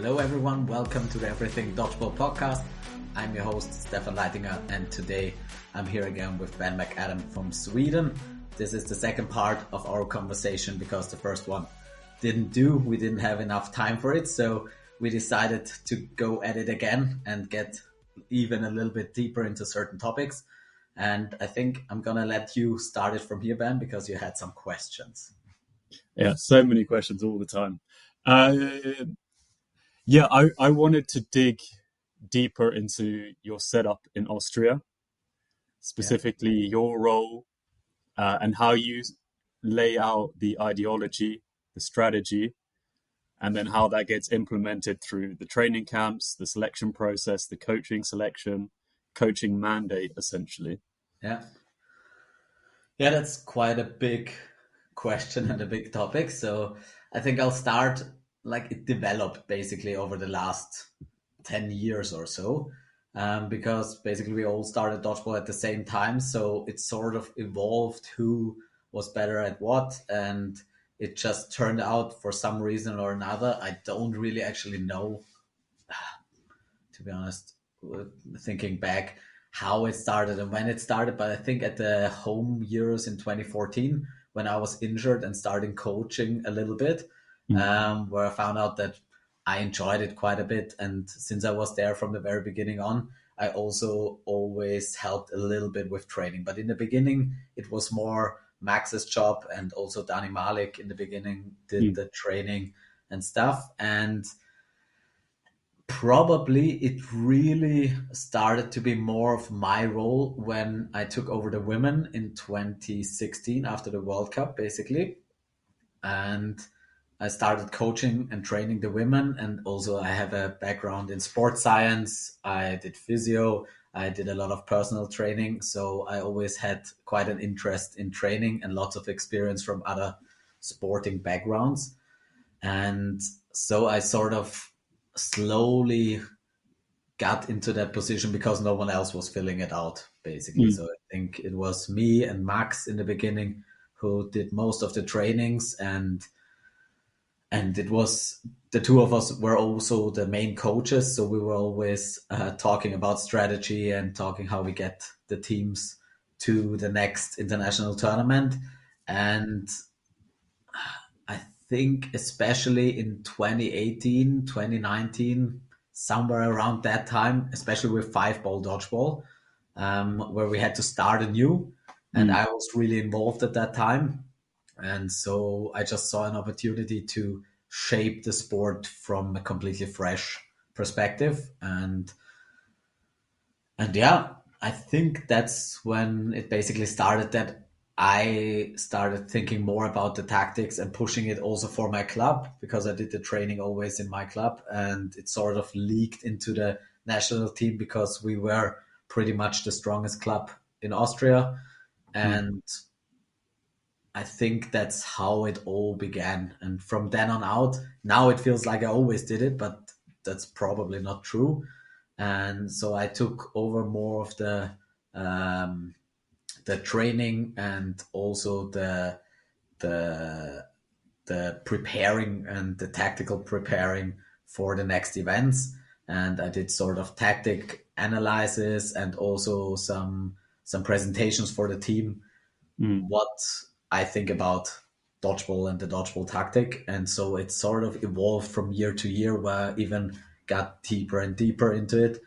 Hello everyone, welcome to the Everything Dodgeball podcast. I'm your host Stefan Leitinger, and today I'm here again with Ben McAdam from Sweden. This is the second part of our conversation because the first one we didn't have enough time for it, so we decided to go at it again and get even a little bit deeper into certain topics. And I think I'm gonna let you start it from here, Ben, because you had some questions. Yeah, so many questions all the time. I wanted to dig deeper into your setup in Austria, specifically your role and how you lay out the ideology, the strategy, and then how that gets implemented through the training camps, the selection process, the coaching selection, coaching mandate, essentially. Yeah, that's quite a big question and a big topic. So I think I'll start like it developed basically over the last 10 years or so. Because basically we all started dodgeball at the same time. So it sort of evolved who was better at what. And it just turned out for some reason or another. I don't really actually know, to be honest, thinking back how it started and when it started. But I think at the home Euros in 2014, when I was injured and starting coaching a little bit, where I found out that I enjoyed it quite a bit. And since I was there from the very beginning on, I also always helped a little bit with training. But in the beginning, it was more Max's job, and also Dani Malik in the beginning did the training and stuff. And probably it really started to be more of my role when I took over the women in 2016 after the World Cup, basically. And I started coaching and training the women. And also I have a background in sports science. I did physio. I did a lot of personal training. So I always had quite an interest in training and lots of experience from other sporting backgrounds. And so I sort of slowly got into that position because no one else was filling it out, basically. So I think it was me and Max in the beginning who did most of the trainings, and it was the two of us were also the main coaches. So we were always talking about strategy and talking how we get the teams to the next international tournament. And I think especially in 2018, 2019, somewhere around that time, especially with 5-ball dodgeball, where we had to start anew. And I was really involved at that time. And so I just saw an opportunity to shape the sport from a completely fresh perspective. And yeah, I think that's when it basically started, that I started thinking more about the tactics and pushing it also for my club, because I did the training always in my club, and it sort of leaked into the national team because we were pretty much the strongest club in Austria. And I think that's how it all began. And from then on out, now it feels like I always did it, but that's probably not true. And so I took over more of the training and also the preparing and the tactical preparing for the next events. And I did sort of tactic analysis and also some presentations for the team, what I think about dodgeball and the dodgeball tactic. And so it sort of evolved from year to year, where I even got deeper and deeper into it.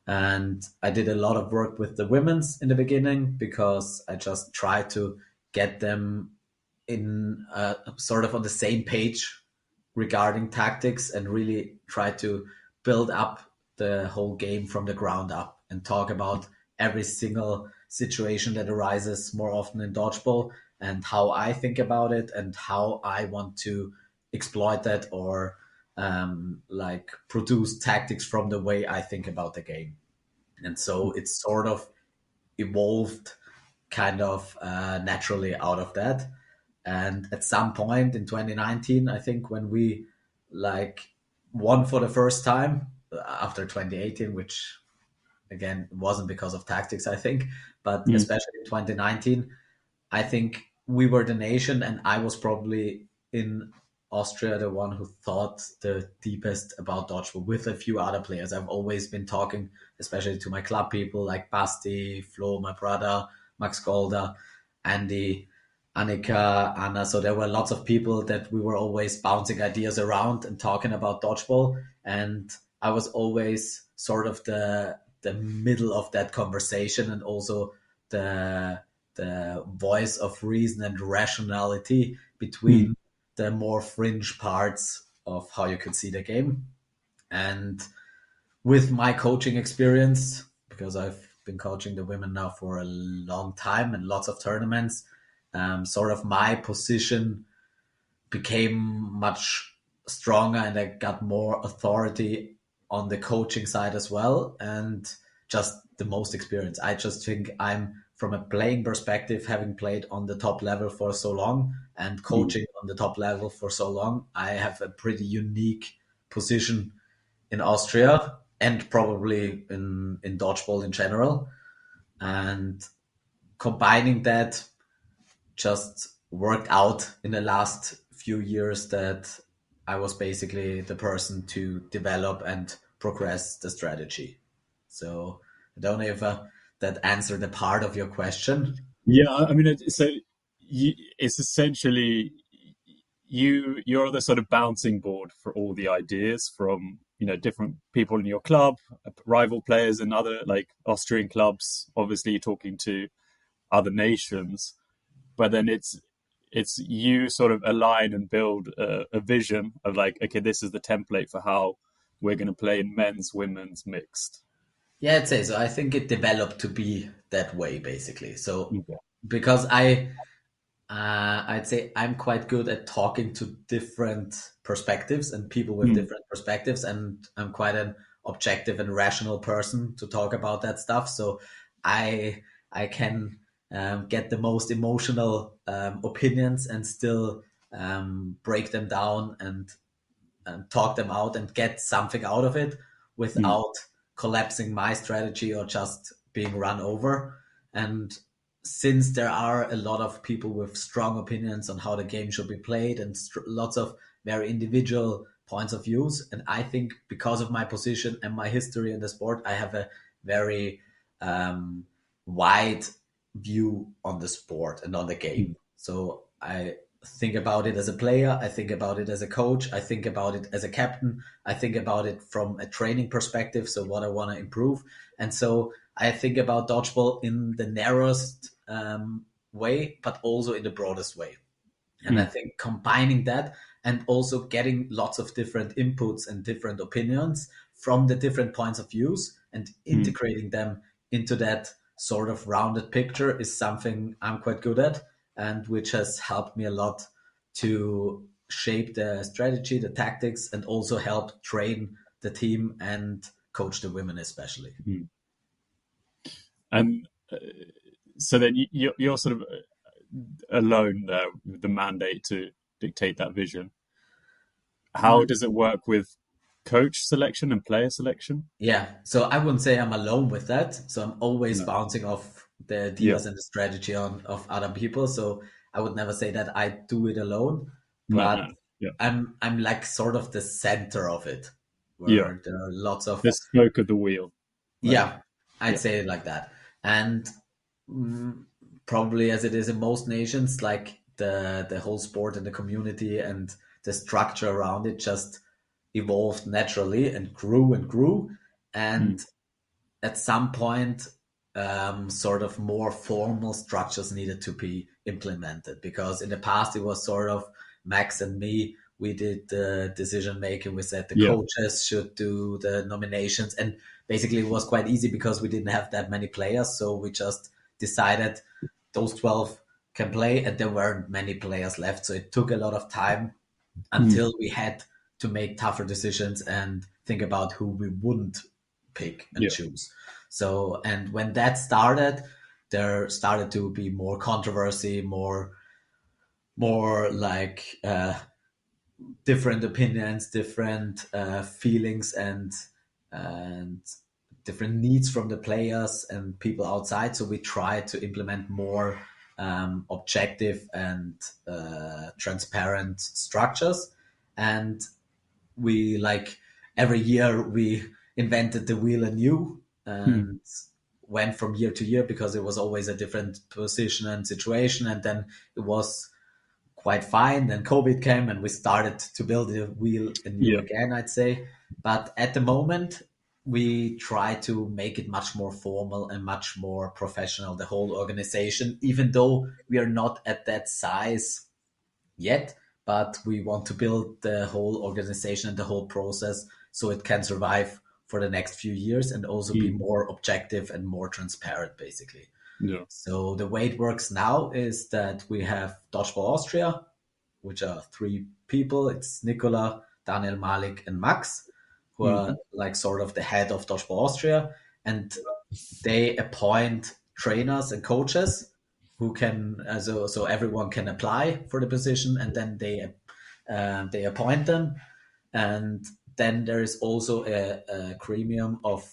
And I did a lot of work with the women's in the beginning because I just tried to get them in sort of on the same page regarding tactics, and really try to build up the whole game from the ground up and talk about every single situation that arises more often in dodgeball and how I think about it and how I want to exploit that, or like produce tactics from the way I think about the game. And so it sort of evolved kind of naturally out of that. And at some point in 2019, I think, when we like won for the first time after 2018, which again wasn't because of tactics, I think, but especially in 2019, I think we were the nation, and I was probably in Austria the one who thought the deepest about dodgeball with a few other players. I've always been talking, especially to my club people like Basti, Flo, my brother, Max Golda, Andy, Annika, Anna. So there were lots of people that we were always bouncing ideas around and talking about dodgeball. And I was always sort of the middle of that conversation, and also the voice of reason and rationality Mm. between the more fringe parts of how you could see the game. And with my coaching experience, because I've been coaching the women now for a long time and lots of tournaments, sort of my position became much stronger, and I got more authority on the coaching side as well, and just the most experience. I just think I'm, from a playing perspective, having played on the top level for so long and Mm. coaching on the top level for so long, I have a pretty unique position in Austria and probably in dodgeball in general. And combining that just worked out in the last few years that I was basically the person to develop and progress the strategy. So I don't know if that answered a part of your question. Yeah, I mean, it's essentially you're the sort of bouncing board for all the ideas from different people in your club, rival players in other like Austrian clubs. Obviously, you're talking to other nations, but then it's you sort of align and build a vision of like, okay, this is the template for how we're going to play in men's, women's, mixed. Yeah, I'd say so. I think it developed to be that way, basically. So Okay. because I'd say I'm quite good at talking to different perspectives and people with Mm, different perspectives, and I'm quite an objective and rational person to talk about that stuff. So I I can get the most emotional opinions and still break them down and talk them out and get something out of it mm, without collapsing my strategy or just being run over. And since there are a lot of people with strong opinions on how the game should be played and lots of very individual points of views, and I think because of my position and my history in the sport, I have a very um, wide view on the sport and on the game. mm, So I think about it as a player, I think about it as a coach, I think about it as a captain, I think about it from a training perspective, so what I want to improve. And so I think about dodgeball in the narrowest way, but also in the broadest way. And I mm, think combining that and also getting lots of different inputs and different opinions from the different points of views and mm, integrating them into that sort of rounded picture is something I'm quite good at, and which has helped me a lot to shape the strategy, the tactics, and also help train the team and coach the women especially. mm. And so then you're sort of alone there with the mandate to dictate that vision. How Mm, does it work with coach selection and player selection? yeah, so I wouldn't say I'm alone with that. So I'm always No. bouncing off the Yeah. ideas and the strategy on of other people. So I would never say that I do it alone, No, but no. Yeah. I'm like sort of the center of it, Yeah. where there are lots of, The spoke of the wheel. Like, yeah, I'd yeah. say it like that. And mm, probably as it is in most nations, like the whole sport and the community and the structure around it just evolved naturally and grew and grew. Mm, And at some point, sort of more formal structures needed to be implemented, because in the past it was sort of Max and me. We did the decision making. We said the yeah. coaches should do the nominations, and basically it was quite easy because we didn't have that many players. So we just decided those 12 can play, and there weren't many players left. So it took a lot of time Mm, until we had to make tougher decisions and think about who we wouldn't pick and yeah. choose. So, and when that started, there started to be more controversy, more like different opinions, different feelings, and different needs from the players and people outside. So we tried to implement more objective and transparent structures. and we like every year we invented the wheel anew Hmm. and went from year to year because it was always a different position and situation. And then it was quite fine. Then COVID came and we started to build the wheel anew Yeah. again, I'd say. But at the moment, we try to make it much more formal and much more professional, the whole organization, even though we are not at that size yet, but we want to build the whole organization and the whole process so it can survive for the next few years and also be Hmm. more objective and more transparent, basically. Yeah. So the way it works now is that we have Dodgeball Austria, which are three people. It's Nicola, Daniel, Malik, and Max, who Hmm. are like sort of the head of Dodgeball Austria, and they appoint trainers and coaches who can so everyone can apply for the position, and then they appoint them. And then there is also a premium of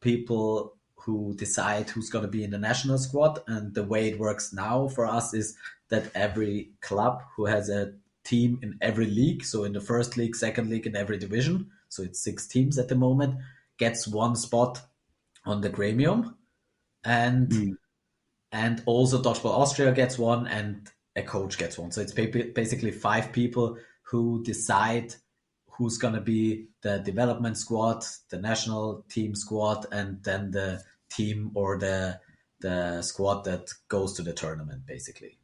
people who decide who's going to be in the national squad. And the way it works now for us is that every club who has a team in every league, so in the first league, second league, in every division, so it's 6 teams at the moment, gets one spot on the gremium. And Hmm. also Dodgeball Austria gets one, and a coach gets one. So it's basically 5 people who decide who's going to be the development squad, the national team squad, and then the team or the squad that goes to the tournament, basically.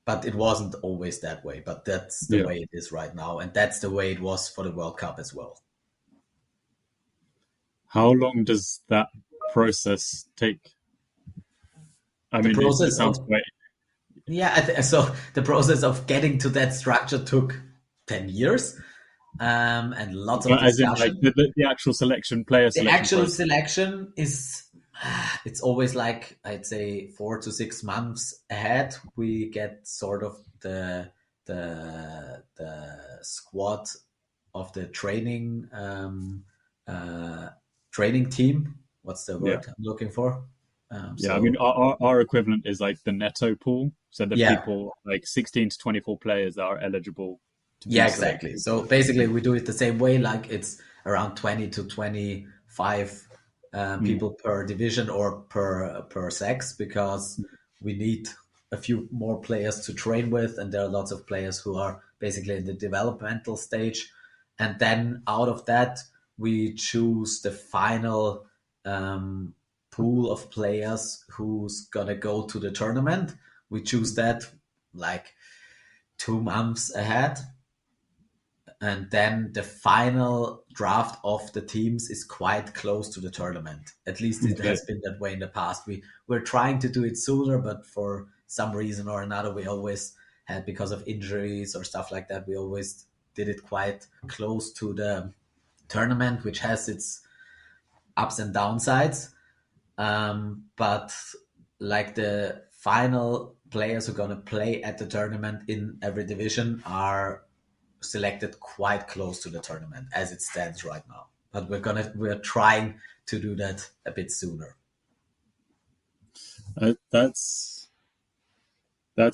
But it wasn't always that way. But that's the Yeah. way it is right now, and that's the way it was for the World Cup as well. How long does that process take? I The mean, it process sounds of quite, Yeah, so the process of getting to that structure took 10 years, and lots of but as in like discussion. the actual selection, player The selection actual process. selection is it's always like I'd say 4 to 6 months ahead. We get sort of the squad of the uh, training team. What's the Yeah. word I'm looking for? Yeah. I mean, So our equivalent is like the Neto pool. So the yeah, people, like 16 to 24 players that are eligible to be yeah, exactly. selected. So basically, we do it the same way. Like it's around 20 to 25 Mm. people per division or per sex, because we need a few more players to train with, and there are lots of players who are basically in the developmental stage. And then out of that, we choose the final pool of players who's gonna go to the tournament. We choose that like 2 months ahead, and then the final draft of the teams is quite close to the tournament. At least it Okay. has been that way in the past. We're trying to do it sooner, but for some reason or another, we always had, because of injuries or stuff like that, we always did it quite close to the tournament, which has its ups and downsides. But like the final players who are going to play at the tournament in every division are selected quite close to the tournament as it stands right now. But we're trying to do that a bit sooner. That's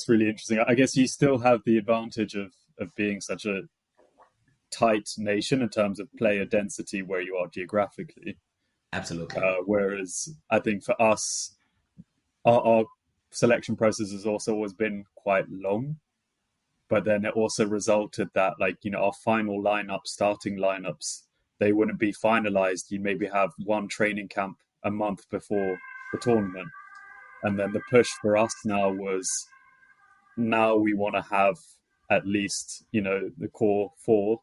really interesting. I guess you still have the advantage of being such a tight nation in terms of player density where you are geographically. Absolutely. Whereas I think for us, our selection process has also always been quite long. But then it also resulted that, like, our final lineup, starting lineups, they wouldn't be finalized. You maybe have one training camp a month before the tournament. And then the push for us now was now we want to have at least, the core four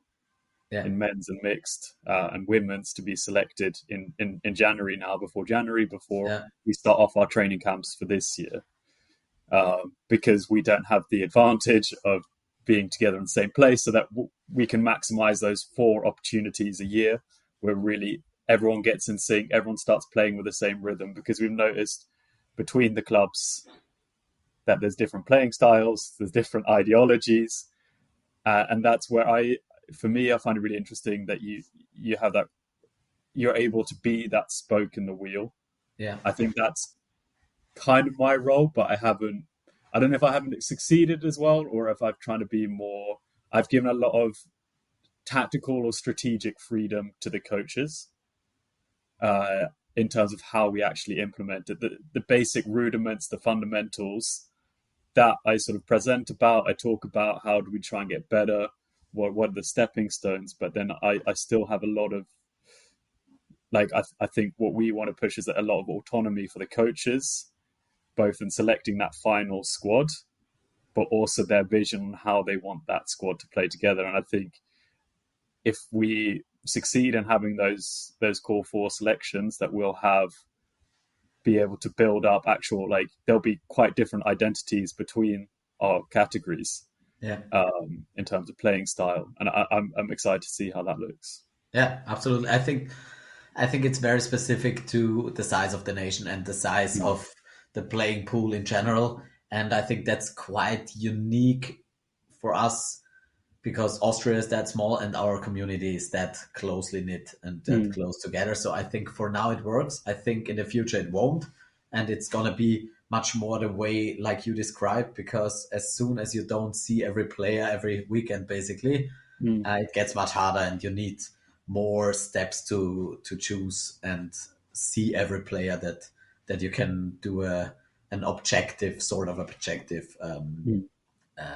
Yeah. in men's and mixed and women's to be selected in January now, before January, before Yeah. we start off our training camps for this year. Because we don't have the advantage of being together in the same place, so that we can maximize those 4 opportunities a year where really everyone gets in sync, everyone starts playing with the same rhythm, because we've noticed between the clubs that there's different playing styles, there's different ideologies, and that's where for me, I find it really interesting that you have that, you're able to be that spoke in the wheel. Yeah. I think that's kind of my role, but I don't know if I haven't succeeded as well, or if I've trying to be more, I've given a lot of tactical or strategic freedom to the coaches uh, in terms of how we actually implement it. The basic rudiments, the fundamentals that I sort of present about, I talk about how do we try and get better, what are the stepping stones, but then I still have a lot of, like, I think what we want to push is a lot of autonomy for the coaches, both in selecting that final squad, but also their vision on how they want that squad to play together. And I think if we succeed in having those core four selections, that we'll have be able to build up actual, like, there'll be quite different identities between our categories Yeah. in terms of playing style, and I'm excited to see how that looks. Yeah, absolutely. I think it's very specific to the size of the nation and the size Mm, of the playing pool in general. And I think that's quite unique for us because Austria is that small and our community is that closely knit and that mm, close together. So I think for now it works. I think in the future it won't. And it's going to be much more the way like you described, because as soon as you don't see every player every weekend, basically, mm, it gets much harder and you need more steps to choose and see every player that you can do an objective sort of objective mm,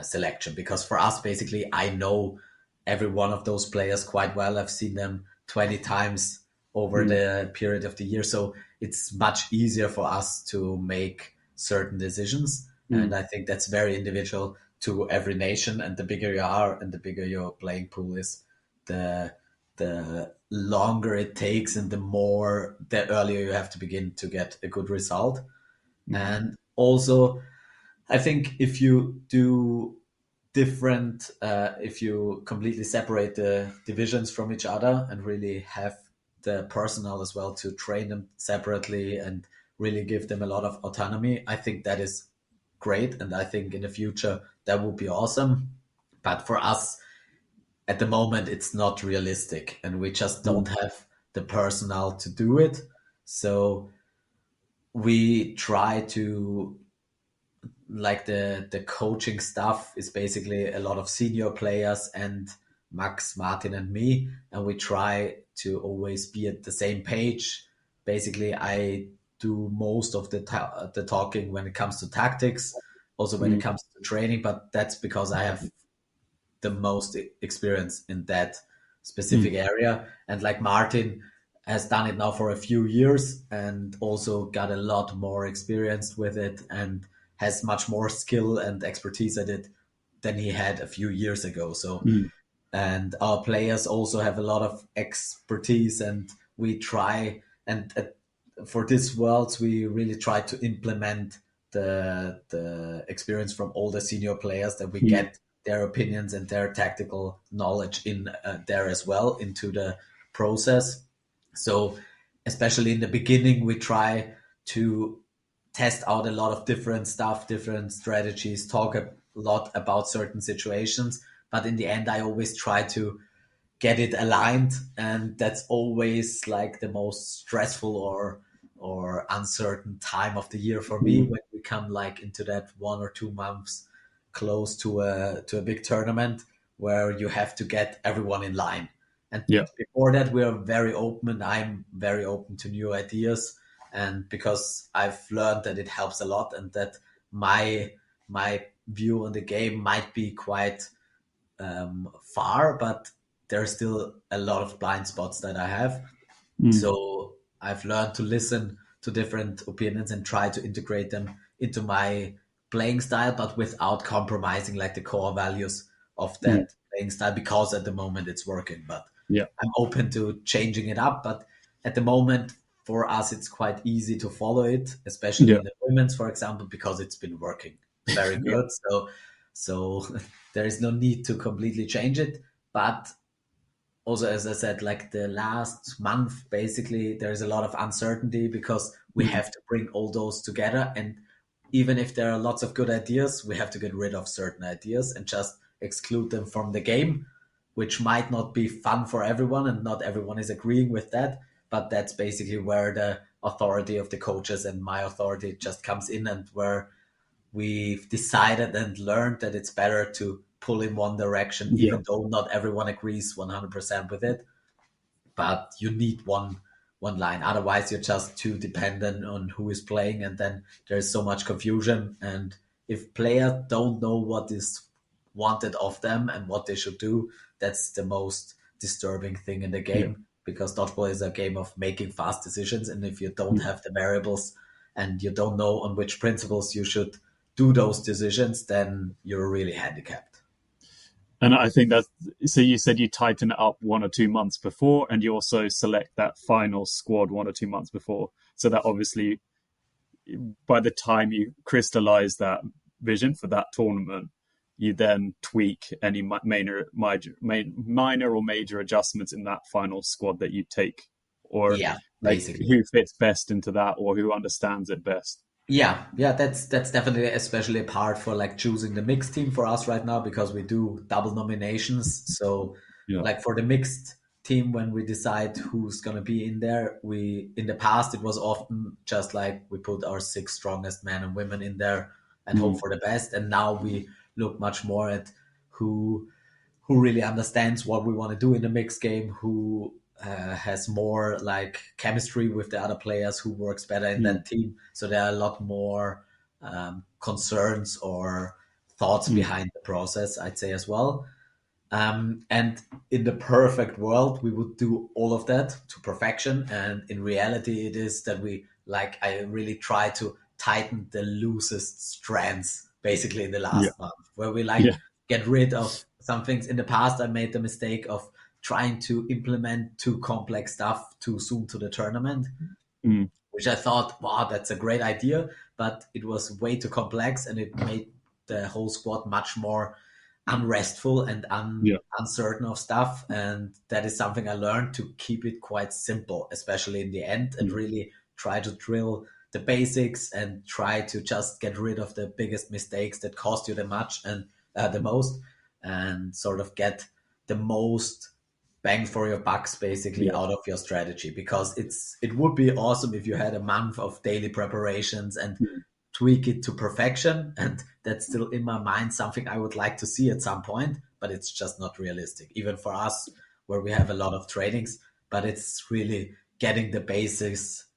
selection. Because for us, basically, I know every one of those players quite well. I've seen them 20 times over mm, the period of the year, so it's much easier for us to make certain decisions. And mm, I think that's very individual to every nation. And the bigger you are and the bigger your playing pool is, the longer it takes and the earlier you have to begin to get a good result. mm, And also, I think if you do different, if you completely separate the divisions from each other and really have the personnel as well to train them separately and really give them a lot of autonomy, I think that is great. And I think in the future that would be awesome. But for us at the moment, it's not realistic and we just don't mm, have the personnel to do it. So we try to, like, the coaching stuff is basically a lot of senior players and Max, Martin, and me, and we try to always be at the same page. Basically, I do most of the talking when it comes to tactics, also when it mm, comes to training, but that's because I have the most experience in that mm, specific area. And like Martin has done it now for a few years and also got a lot more experience with it and has much more skill and expertise at it than he had a few years ago. So, mm, and our players also have a lot of expertise, and we try, and for this worlds we really try to implement the experience from all the senior players, that we mm, get their opinions and their tactical knowledge in there as well into the process. So especially in the beginning we try to test out a lot of different stuff, different strategies, talk a lot about certain situations. But in the end, I always try to get it aligned, and that's always like the most stressful or uncertain time of the year for me, mm. when we come like into that 1 or 2 months close to a big tournament where you have to get everyone in line. And Yeah. before that, we are very open, and I'm very open to new ideas. And because I've learned that it helps a lot, and that my view on the game might be quite far, but there's still a lot of blind spots that I have. Mm, So I've learned to listen to different opinions and try to integrate them into my playing style, but without compromising like the core values of mm, that playing style, because at the moment it's working. But yeah. I'm open to changing it up. But at the moment, for us, it's quite easy to follow it, especially Yeah. in the women's, for example, because it's been working very Yeah. good. So there is no need to completely change it. But also, as I said, like the last month, basically, there's a lot of uncertainty because we Mm, have to bring all those together. And even if there are lots of good ideas, we have to get rid of certain ideas and just exclude them from the game, which might not be fun for everyone. And not everyone is agreeing with that. But that's basically where the authority of the coaches and my authority just comes in, and where we've decided and learned that it's better to pull in one direction, Yeah. even though not everyone agrees 100% with it. But you need one line. Otherwise, you're just too dependent on who is playing, and then there's so much confusion. And if players don't know what is wanted of them and what they should do, that's the most disturbing thing in the Yeah. game, because dodgeball is a game of making fast decisions. And if you don't Mm. have the variables and you don't know on which principles you should do those decisions, then you're really handicapped. And I think that's so. You said you tighten it up 1 or 2 months before, and you also select that final squad 1 or 2 months before, so that obviously by the time you crystallize that vision for that tournament, you then tweak any minor or major adjustments in that final squad that you take, or Yeah, like basically. who fits best into that, or who understands it best. Yeah, that's definitely especially a part for like choosing the mixed team for us right now, because we do double nominations. So Yeah. like for the mixed team, when we decide who's gonna be in there, we in the past it was often just like we put our six strongest men and women in there and hope Mm. for the best. And now we look much more at who who really understands what we want to do in the mixed game, who has more like chemistry with the other players, who works better in Mm. that team. So there are a lot more concerns or thoughts Mm. behind the process, I'd say as well. And in the perfect world, we would do all of that to perfection. And in reality, it is that I really try to tighten the loosest strands basically in the Yeah. last month, where we like Yeah. get rid of some things. In the past, I made the mistake of trying to implement too complex stuff too soon to the tournament, Mm. which I thought, wow, that's a great idea, but it was way too complex and it made the whole squad much more unrestful and Yeah. uncertain of stuff. And that is something I learned, to keep it quite simple, especially in the end, and Mm. really try to drill the basics and try to just get rid of the biggest mistakes that cost you the most, and sort of get the most bang for your bucks basically Yeah. out of your strategy, because it would be awesome if you had a month of daily preparations and Mm. tweak it to perfection. And that's still in my mind something I would like to see at some point, but it's just not realistic even for us, where we have a lot of trainings. But it's really getting the basics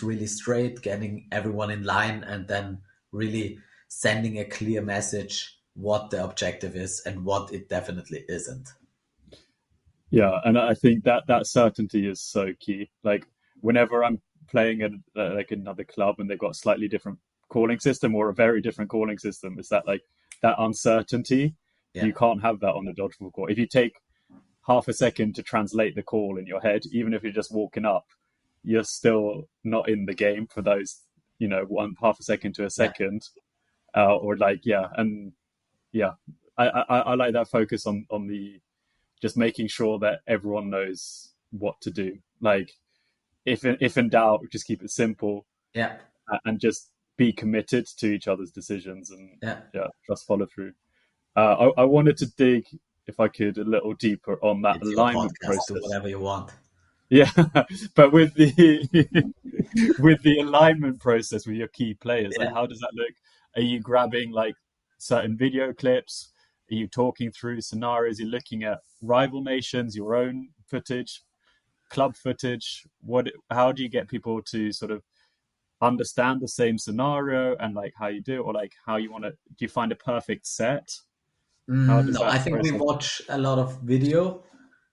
really straight, getting everyone in line, and then really sending a clear message what the objective is and what it definitely isn't. Yeah, and I think that that certainty is so key. Like whenever I'm playing at like another club and they've got a slightly different calling system or a very different calling system, it's that like that uncertainty. Yeah. You can't have that on the dodgeball court. If you take half a second to translate the call in your head, even if you're just walking up, you're still not in the game for those, one half a second to a Yeah. second, or like and yeah, I like that focus on the just making sure that everyone knows what to do. Like if in doubt, just keep it simple Yeah. and just be committed to each other's decisions and Yeah. just follow through. I wanted to dig, if I could, a little deeper on that It's your alignment podcast. Do process. whatever you want. Yeah, but with the with the alignment process with your key players, like Yeah. how does that look? Are you grabbing like certain video clips? Are you talking through scenarios? You're looking at rival nations, your own footage, club footage. What? How do you get people to sort of understand the same scenario and like how you do it, or like how you want to? Do you find a perfect set? How does No, that I think we process? watch a lot of video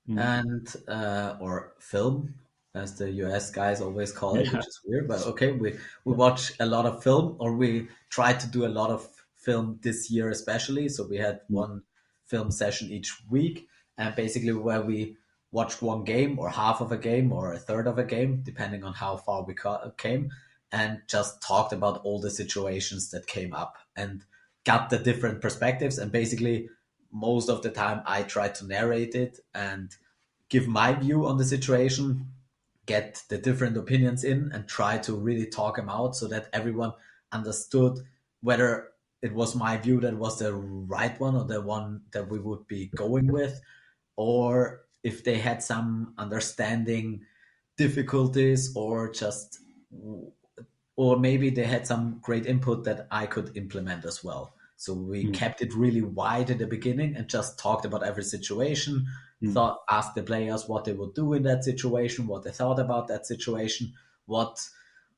Mm. and or film, as the US guys always call it, Yeah. which is weird, but okay. We watch a lot of film, or we try to do a lot of film this year, especially. So we had Mm. one film session each week, and basically where we watched one game or half of a game or a third of a game, depending on how far we came, and just talked about all the situations that came up and got the different perspectives. And basically, most of the time, I try to narrate it and give my view on the situation, get the different opinions in, and try to really talk them out so that everyone understood whether it was my view that was the right one or the one that we would be going with, or if they had some understanding difficulties, or maybe they had some great input that I could implement as well. So we mm, kept it really wide in the beginning and just talked about every situation, mm, asked the players what they would do in that situation, what they thought about that situation, what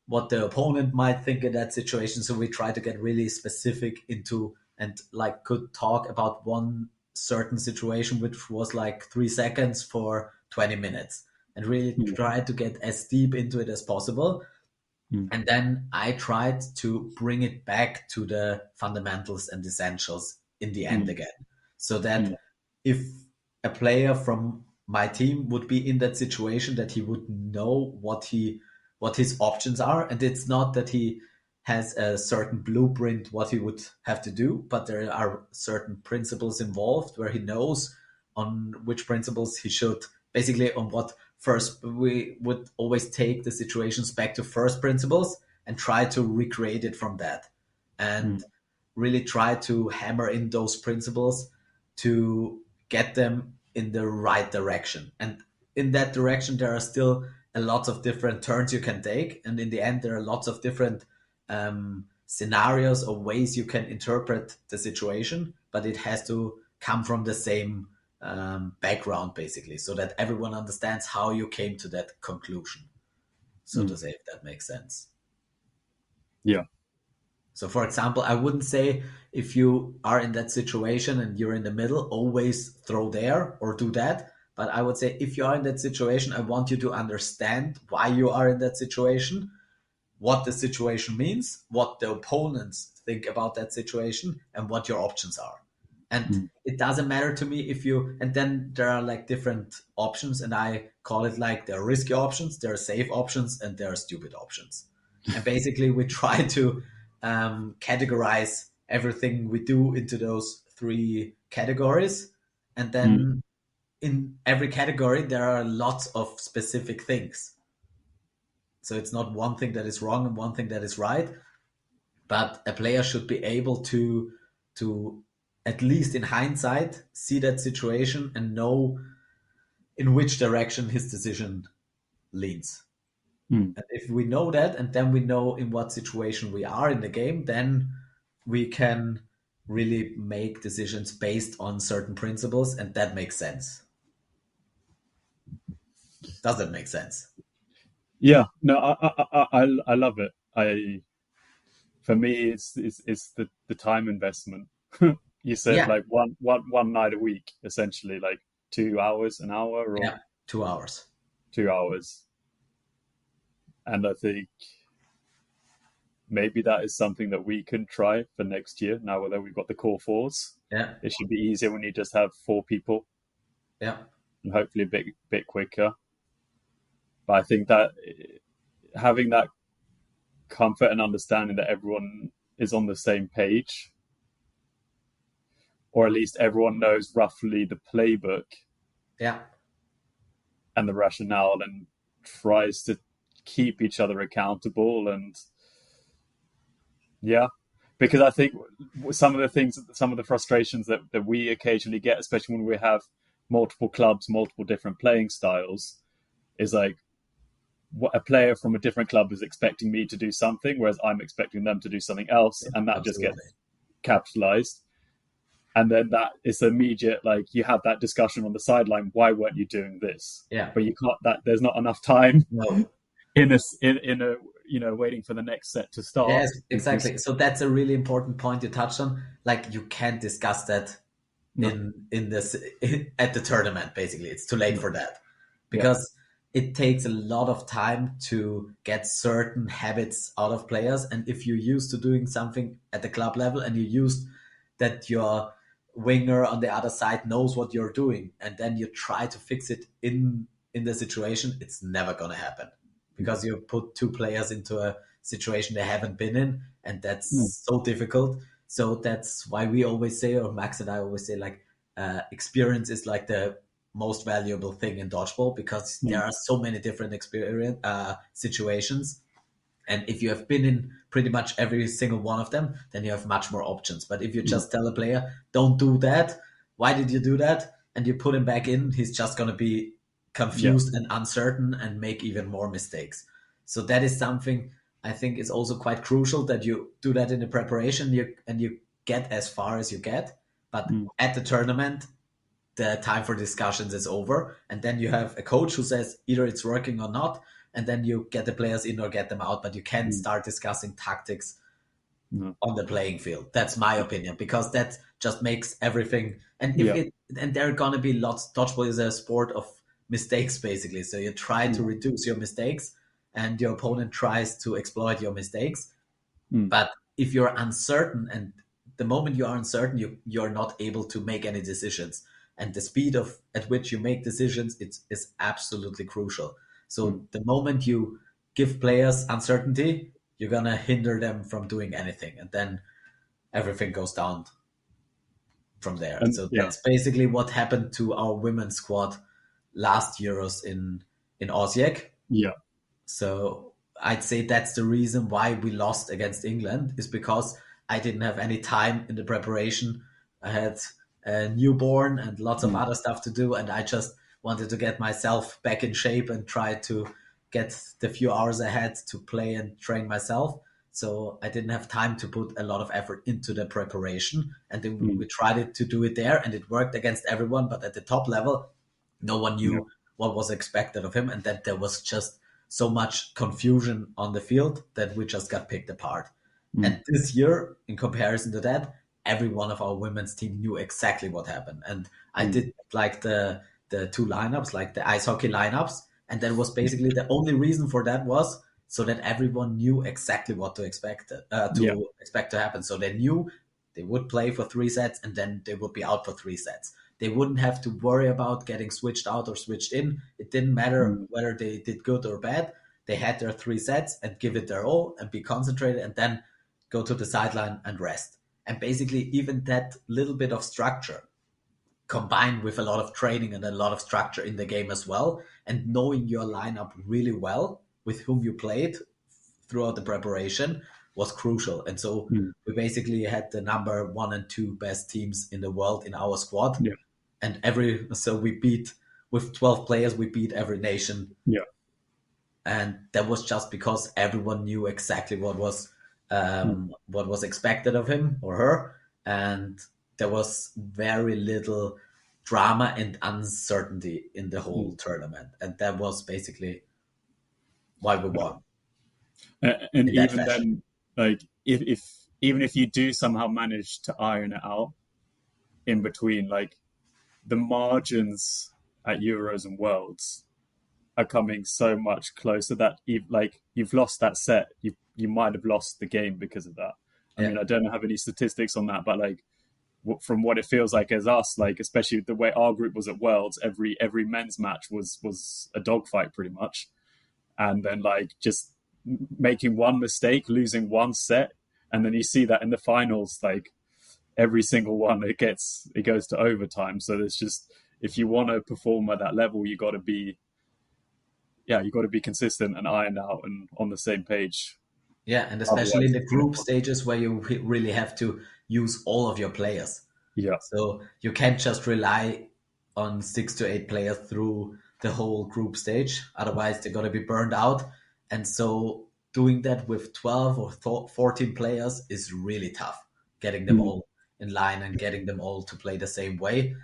the opponent might think in that situation. So we try to get really specific into, and like could talk about one certain situation, which was like 3 seconds for 20 minutes, and really mm, try to get as deep into it as possible. mm, And then I tried to bring it back to the fundamentals and essentials in the end mm, again. So mm, that if a player from my team would be in that situation, that he would know what his options are. And it's not that he has a certain blueprint what he would have to do, but there are certain principles involved where he knows on which principles he should, basically on what first. We would always take the situations back to first principles and try to recreate it from that, and mm, really try to hammer in those principles to get them in the right direction. And in that direction there are still a lot of different turns you can take, and in the end there are lots of different scenarios or ways you can interpret the situation, but it has to come from the same background, basically, so that everyone understands how you came to that conclusion, so to mm. say, if that makes sense. Yeah. So, for example, I wouldn't say if you are in that situation and you're in the middle, always throw there or do that. But I would say if you are in that situation, I want you to understand why you are in that situation, what the situation means, what the opponents think about that situation, and what your options are. And Mm, it doesn't matter to me if you, and then there are like different options, and I call it like there are risky options, there are safe options, and there are stupid options. And basically, we try to categorize everything we do into those three categories. And mm, then in every category, there are lots of specific things. So it's not one thing that is wrong and one thing that is right, but a player should be able to at least in hindsight see that situation and know in which direction his decision leans. mm, And if we know that, and then we know in what situation we are in the game, then we can really make decisions based on certain principles, and that makes sense. Does that make sense? yeah. No, I love it. I For me, it's the time investment. You said Yeah, like one night a week, essentially, like 2 hours, an hour, or yeah, 2 hours. 2 hours. And I think maybe that is something that we can try for next year. Now that we've got the core fours, Yeah, it should be easier when you just have four people, yeah, and hopefully a bit quicker. But I think that having that comfort and understanding that everyone is on the same page, or at least everyone knows roughly the playbook yeah, and the rationale, and tries to keep each other accountable. And yeah, because I think some of the frustrations that we occasionally get, especially when we have multiple clubs, multiple different playing styles, is like what a player from a different club is expecting me to do something, whereas I'm expecting them to do something else, yeah, and that just gets absolutely. capitalized. And then that is immediate, like you have that discussion on the sideline, why weren't you doing this? Yeah, But you can't, that there's not enough time no. in a waiting for the next set to start, Yes, because exactly. So that's a really important point you touched on. Like you can't discuss that no. in this at the tournament. Basically, it's too late No. for that Yeah. because it takes a lot of time to get certain habits out of players. And if you're used to doing something at the club level and you used that your winger on the other side knows what you're doing, and then you try to fix it in the situation, it's never gonna happen because you put two players into a situation they haven't been in, and Mm, that's so difficult. So that's why we always say, or Max and I always say, like experience is like the most valuable thing in dodgeball, because there mm, are so many different experience situations, and if you have been in pretty much every single one of them, then you have much more options. But if you mm, just tell a player, don't do that, why did you do that? And you put him back in, he's just going to be yeah. confused and uncertain and make even more mistakes. So that is something I think is also quite crucial, that you do that in the preparation, and you get as far as you get, but mm, at the tournament, the time for discussions is over, and then you have a coach who says either it's working or not, and then you get the players in or get them out, but you can't mm, start discussing tactics no, on the playing field. That's my opinion, because that just makes everything. And if yeah, it, and there are gonna be lots. Dodgeball is a sport of mistakes, basically. So you try to mm, reduce your mistakes, and your opponent tries to exploit your mistakes. mm, But if you're uncertain, and the moment you are uncertain, you're not able to make any decisions. And the speed of at which you make decisions is absolutely crucial. mm, So the moment you give players uncertainty, you're gonna hinder them from doing anything, and then everything goes down from there. and So yeah, that's basically what happened to our women's squad last Euros in Osijek. yeah, So I'd say that's the reason why we lost against England, is because I didn't have any time in the preparation. I had a newborn and lots of mm, other stuff to do, and I just wanted to get myself back in shape and try to get the few hours I had to play and train myself. So I didn't have time to put a lot of effort into the preparation, and then mm, we tried to do it there, and it worked against everyone. But at the top level, no one yeah, knew what was expected of him, and that there was just so much confusion on the field that we just got picked apart. mm, And this year, in comparison to that, every one of our women's team knew exactly what happened. And I mm, did like the two lineups, like the ice hockey lineups, and that was yeah, basically the only reason for that was so that everyone knew exactly what yeah, to expect to happen. So they knew they would play for 3 sets, and then they would be out for 3 sets. They wouldn't have to worry about getting switched out or switched in. It didn't matter mm, whether they did good or bad. They had their 3 sets and give it their all and be concentrated, and then go to the sideline and rest. And basically, even that little bit of structure combined with a lot of training and a lot of structure in the game as well, and knowing your lineup really well with whom you played throughout the preparation was crucial. And so mm, we basically had the number one and two best teams in the world in our squad. yeah, And we beat, with 12 players, we beat every nation. yeah, And that was just because everyone knew exactly mm, what was expected of him or her. And there was very little drama and uncertainty in the whole mm, tournament. And that was basically why we yeah. won And in that even fashion. then, like if even if you do somehow manage to iron it out in between, like the margins at Euros and Worlds are coming so much closer that you've lost that set, you might have lost the game because of that. I Yeah. mean, I don't have any statistics on that, but like from what it feels like as us, like especially the way our group was at Worlds, every men's match was a dogfight pretty much, and then like just making one mistake, losing one set, and then you see that in the finals, like every single one it goes to overtime. So there's just if you want to perform at that level, you got to be consistent and ironed out and on the same page. Yeah. And especially in Otherwise, the it's gonna group stages where you really have to use all of your players. yeah, So you can't just rely on 6 to 8 players through the whole group stage. Otherwise, they're going to be burned out. And so doing that with 12 or 14 players is really tough, getting them mm, all in line and getting them all to play the same way.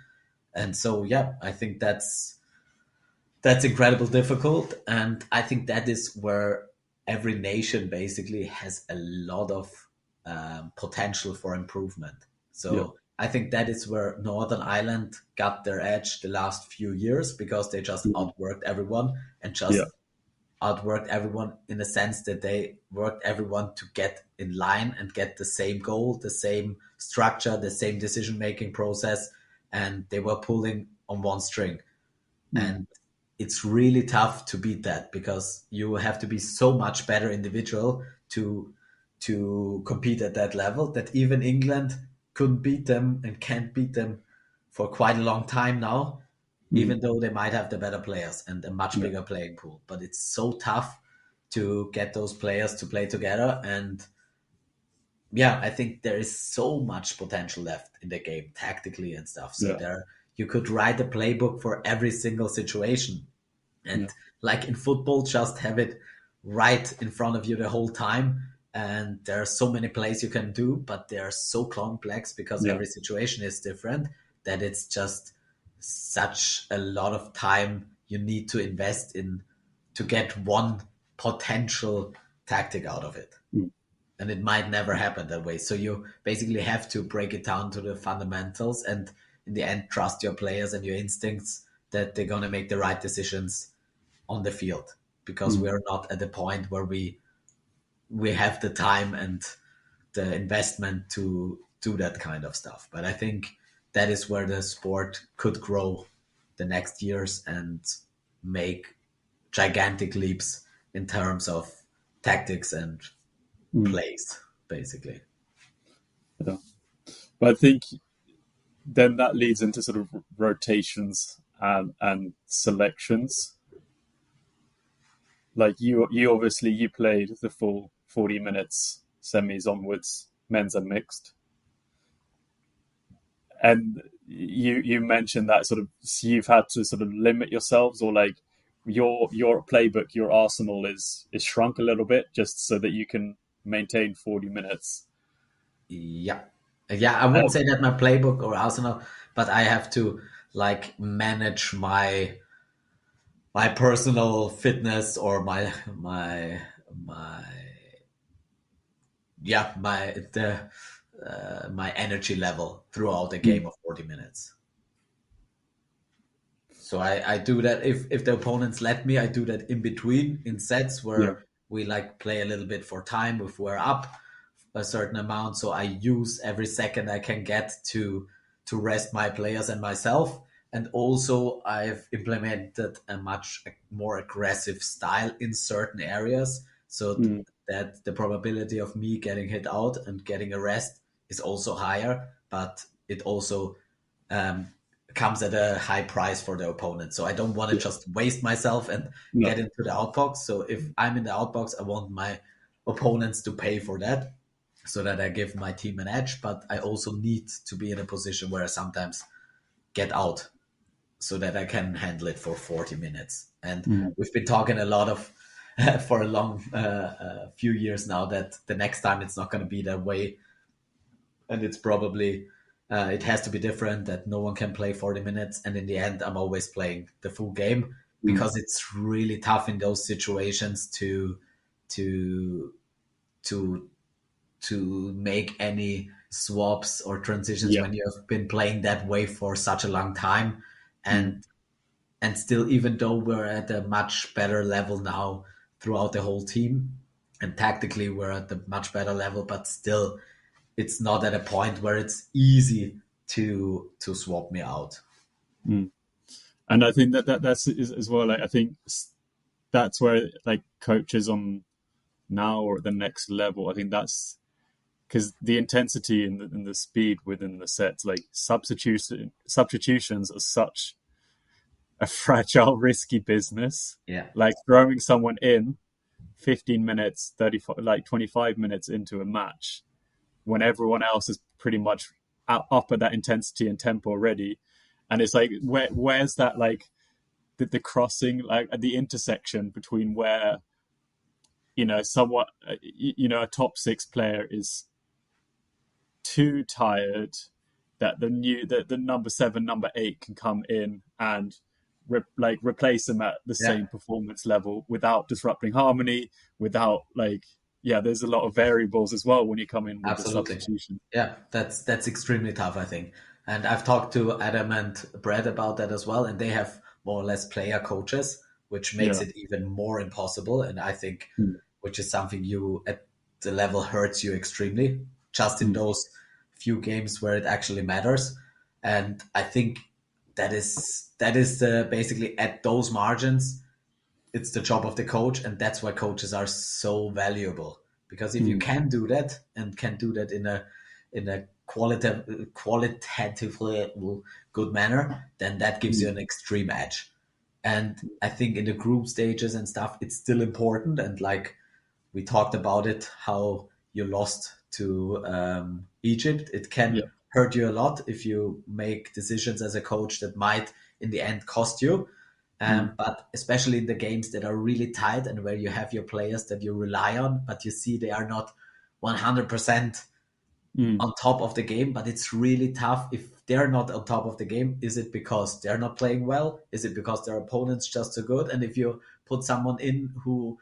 And so, yeah, I think that's incredibly difficult. And I think that is where every nation basically has a lot of potential for improvement. yeah, So I think that is where Northern Ireland got their edge the last few years, because they just mm, outworked everyone, and yeah, just outworked everyone in the sense that they worked everyone to get in line and get the same goal, the same structure, the same decision making process, and they were pulling on one string. mm, And it's really tough to beat that, because you have to be so much better individual to compete at that level, that even England couldn't beat them and can't beat them for quite a long time now, mm, even though they might have the better players and a much yeah, bigger playing pool. But it's so tough to get those players to play together. And yeah, I think there is so much potential left in the game tactically and stuff. So yeah, there, you could write a playbook for every single situation. yeah, And like in football, just have it right in front of you the whole time. and there are so many plays you can do, but they are so complex because Yeah. every situation is different, that it's just such a lot of time you need to invest in to get one potential tactic out of it. Mm. And it might never happen that way. So you basically have to break it down to the fundamentals and in the end trust your players and your instincts that they're going to make the right decisions on the field, because Mm. we're not at the point where we have the time and the investment to do that kind of stuff. But I think that is where the sport could grow the next years and make gigantic leaps in terms of tactics and Mm. plays, basically. Yeah. But I think then that leads into sort of rotations and selections. Like you obviously you played the full 40 minutes semis onwards, men's and mixed, and you mentioned that sort of you've had to sort of limit yourselves, or like your playbook, your arsenal is shrunk a little bit just so that you can maintain 40 minutes. Yeah. Yeah, I wouldn't Um, say that my playbook or Arsenal, but I have to like manage my personal fitness or my yeah my energy level throughout a game mm, of 40 minutes. So I do that if the opponents let me, I do that in between in sets yeah. where we like play a little bit for time if we're up a certain amount. So I use every second I can get to rest my players and myself. And also I've implemented a much more aggressive style in certain areas so Mm, that the probability of me getting hit out and getting a rest is also higher, but it also um, comes at a high price for the opponent. So I don't want to yeah. just waste myself and No. get into the outbox. So if I'm in the outbox, I want my opponents to pay for that so that I give my team an edge. But I also need to be in a position where I sometimes get out so that I can handle it for 40 minutes. And Mm, we've been talking a lot of for a long few years now that the next time it's not going to be that way, and it's probably it has to be different, that no one can play 40 minutes, and in the end I'm always playing the full game mm, because it's really tough in those situations to to to make any swaps or transitions yeah. when you have been playing that way for such a long time. Mm, And and still, even though we're at a much better level now throughout the whole team and tactically we're at a much better level, but still it's not at a point where it's easy to swap me out. mm. And I think that's as well. Like, I think that's where like coaches on now or at the next level. I think that's because the intensity and the speed within the sets, like substitutions are such a fragile, risky business. Yeah, Like throwing someone in 15 minutes, 35, like 25 minutes into a match when everyone else is pretty much up at that intensity and tempo already. And it's like, where's that, like, the crossing, like at the intersection between where, somewhat, a top six player is too tired that the number seven, number eight can come in and replace them at the yeah, same performance level without disrupting harmony, without like yeah, there's a lot of variables as well when you come in with the absolutely. substitution. Yeah, that's extremely tough, I think. And I've talked to Adam and Brad about that as well, and they have more or less player coaches, which makes Yeah. it even more impossible. And I think, Mm, which is something you at the level hurts you extremely, just in mm, those few games where it actually matters. And I think that is basically at those margins it's the job of the coach, and that's why coaches are so valuable. Because if you mm, can do that and can do that in a qualitatively good manner, then that gives you mm, an extreme edge. And I think in the group stages and stuff, it's still important. And like we talked about it, how you lost to Egypt, it yeah. can hurt you a lot if you make decisions as a coach that might in the end cost you. Mm, But especially in the games that are really tight and where you have your players that you rely on, but you see they are not 100% Mm. on top of the game, but it's really tough if they're not on top of the game. Is it because they're not playing well? Is it because their opponent's just so good? And if you put someone in who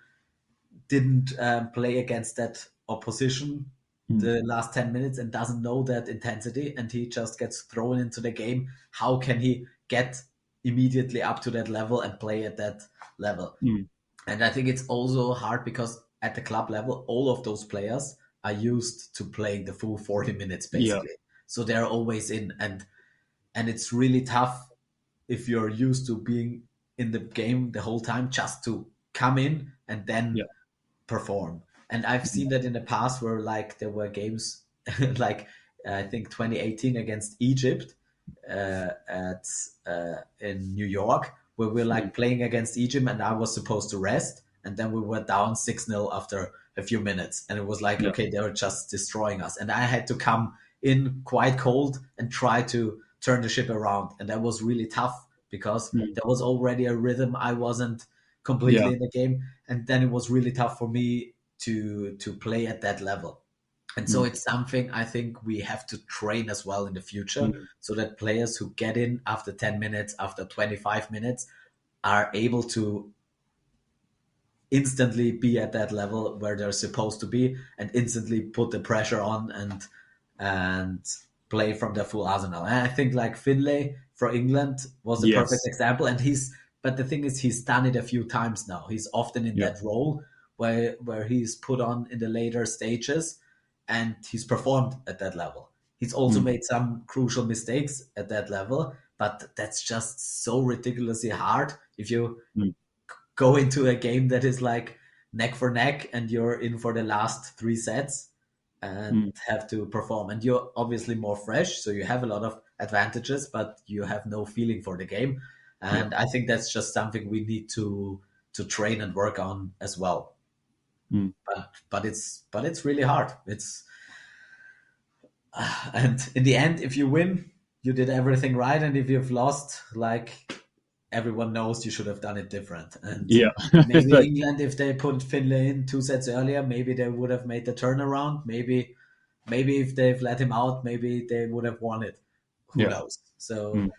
didn't play against that opposition Mm. the last 10 minutes and doesn't know that intensity, and he just gets thrown into the game, how can he get immediately up to that level and play at that level? Mm. And I think it's also hard because at the club level, all of those players are used to playing the full 40 minutes Yeah. basically. So they're always in, and it's really tough if you're used to being in the game the whole time just to come in and Yeah. then perform. And I've Mm. seen that in the past where like there were games like I think 2018 against Egypt at in New York where we're Mm. like playing against Egypt and I was supposed to rest and then we were down 6-0 after a few minutes and it was like Yeah. okay they were just destroying us and I had to come in quite cold and try to turn the ship around and that was really tough because Mm. there was already a rhythm I wasn't Yeah. completely in the game and then it was really tough for me to play at that level. And so Mm. it's something I think we have to train as well in the future Mm. so that players who get in after 10 minutes, after 25 minutes are able to instantly be at that level where they're supposed to be and instantly put the pressure on and play from their full arsenal. And I think like Finlay for England was a perfect Yes. example. And he's but the thing is he's done it a few times now. He's often in Yeah. that role where he's put on in the later stages and he's performed at that level. He's also Mm. made some crucial mistakes at that level, but that's just so ridiculously hard if you Mm. go into a game that is like neck for neck and you're in for the last three sets and Mm. have to perform. And you're obviously more fresh, so you have a lot of advantages, but you have no feeling for the game. Yeah. And I think that's just something we need to train and work on as well. Mm. But it's really hard. It's and in the end, if you win, you did everything right, and if you've lost, like everyone knows you should have done it different. And Yeah. It's maybe like, England, if they put Finlay in two sets earlier, maybe they would have made the turnaround. Maybe if they've let him out, maybe they would have won it. Who yeah. knows? So Mm.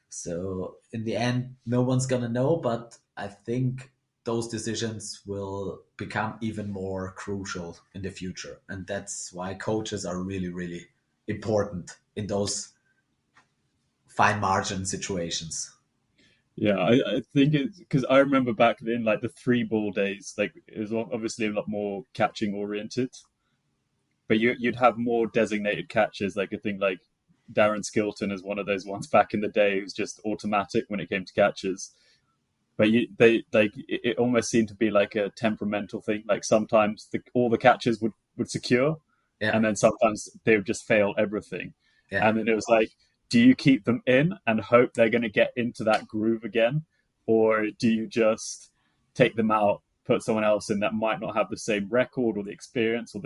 so in the end, no one's gonna know. But I think those decisions will become even more crucial in the future, and that's why coaches are really, really important in those fine margin situations. Yeah, I think it's because I remember back then, like the three ball days, like it was obviously a lot more catching oriented, but you'd have more designated catches. Like I think like Darren Skilton is one of those ones back in the day who's just automatic when it came to catches. But they like it almost seemed to be like a temperamental thing. Like sometimes all the catches would secure, Yeah, and then sometimes they would just fail everything. yeah, And then it was like, do you keep them in and hope they're going to get into that groove again, or do you just take them out, put someone else in that might not have the same record or the experience or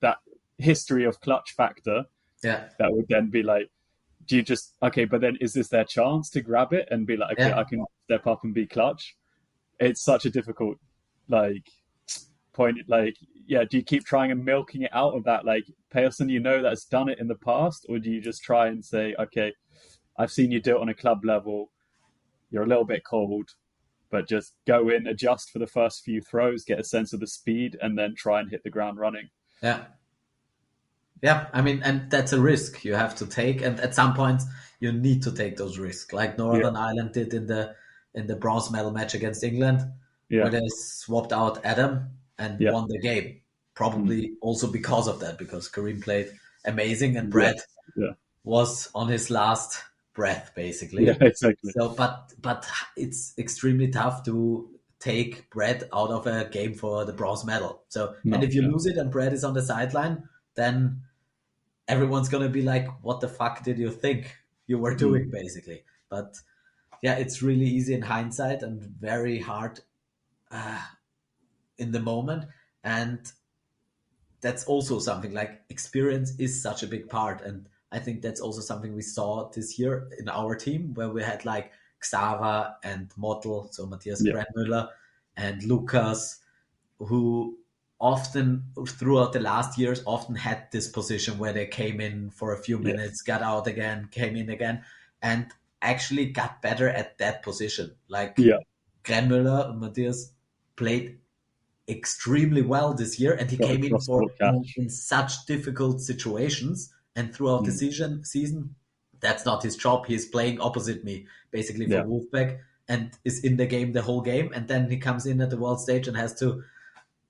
that history of clutch factor yeah, that would then be like, do you just okay? But then is this their chance to grab it and be like, okay, I yeah, can step up and be clutch? It's such a difficult like point. Like, yeah, do you keep trying and milking it out of that like person that's done it in the past, or do you just try and say, okay, I've seen you do it on a club level. You're a little bit cold, but just go in, adjust for the first few throws, get a sense of the speed, and then try and hit the ground running. yeah. Yeah, I mean, and that's a risk you have to take, and at some point you need to take those risks, like Yeah, Northern Ireland did in the bronze medal match against England, yeah, where they swapped out Adam and yeah, won the game. mm, Probably also because of that, because Kareem played amazing and yeah, Brad yeah, was on his last breath, yeah, basically. exactly. So, but it's extremely tough to take Brad out of a game for the bronze medal. So, and No, if you yeah, lose it and Brad is on the sideline, then everyone's gonna be like, "What the fuck did you think you were mm, doing?" Basically. But yeah, it's really easy in hindsight and very hard in the moment. And that's also something like experience is such a big part. And I think that's also something we saw this year in our team where we had like Xava and Mottl, so Matthias yeah, Brandmüller and Lucas, who often throughout the last years often had this position where they came in for a few Yeah. minutes, got out again, came in again, and actually got better at that position. Like Yeah. Grenmüller and Matthias played extremely well this year, and he Got a came in for cross-court catch. in such difficult situations. And throughout the Mm. season, that's not his job. He's playing opposite me, basically for Yeah. Wolfpack, and is in the game the whole game. And then he comes in at the world stage and has to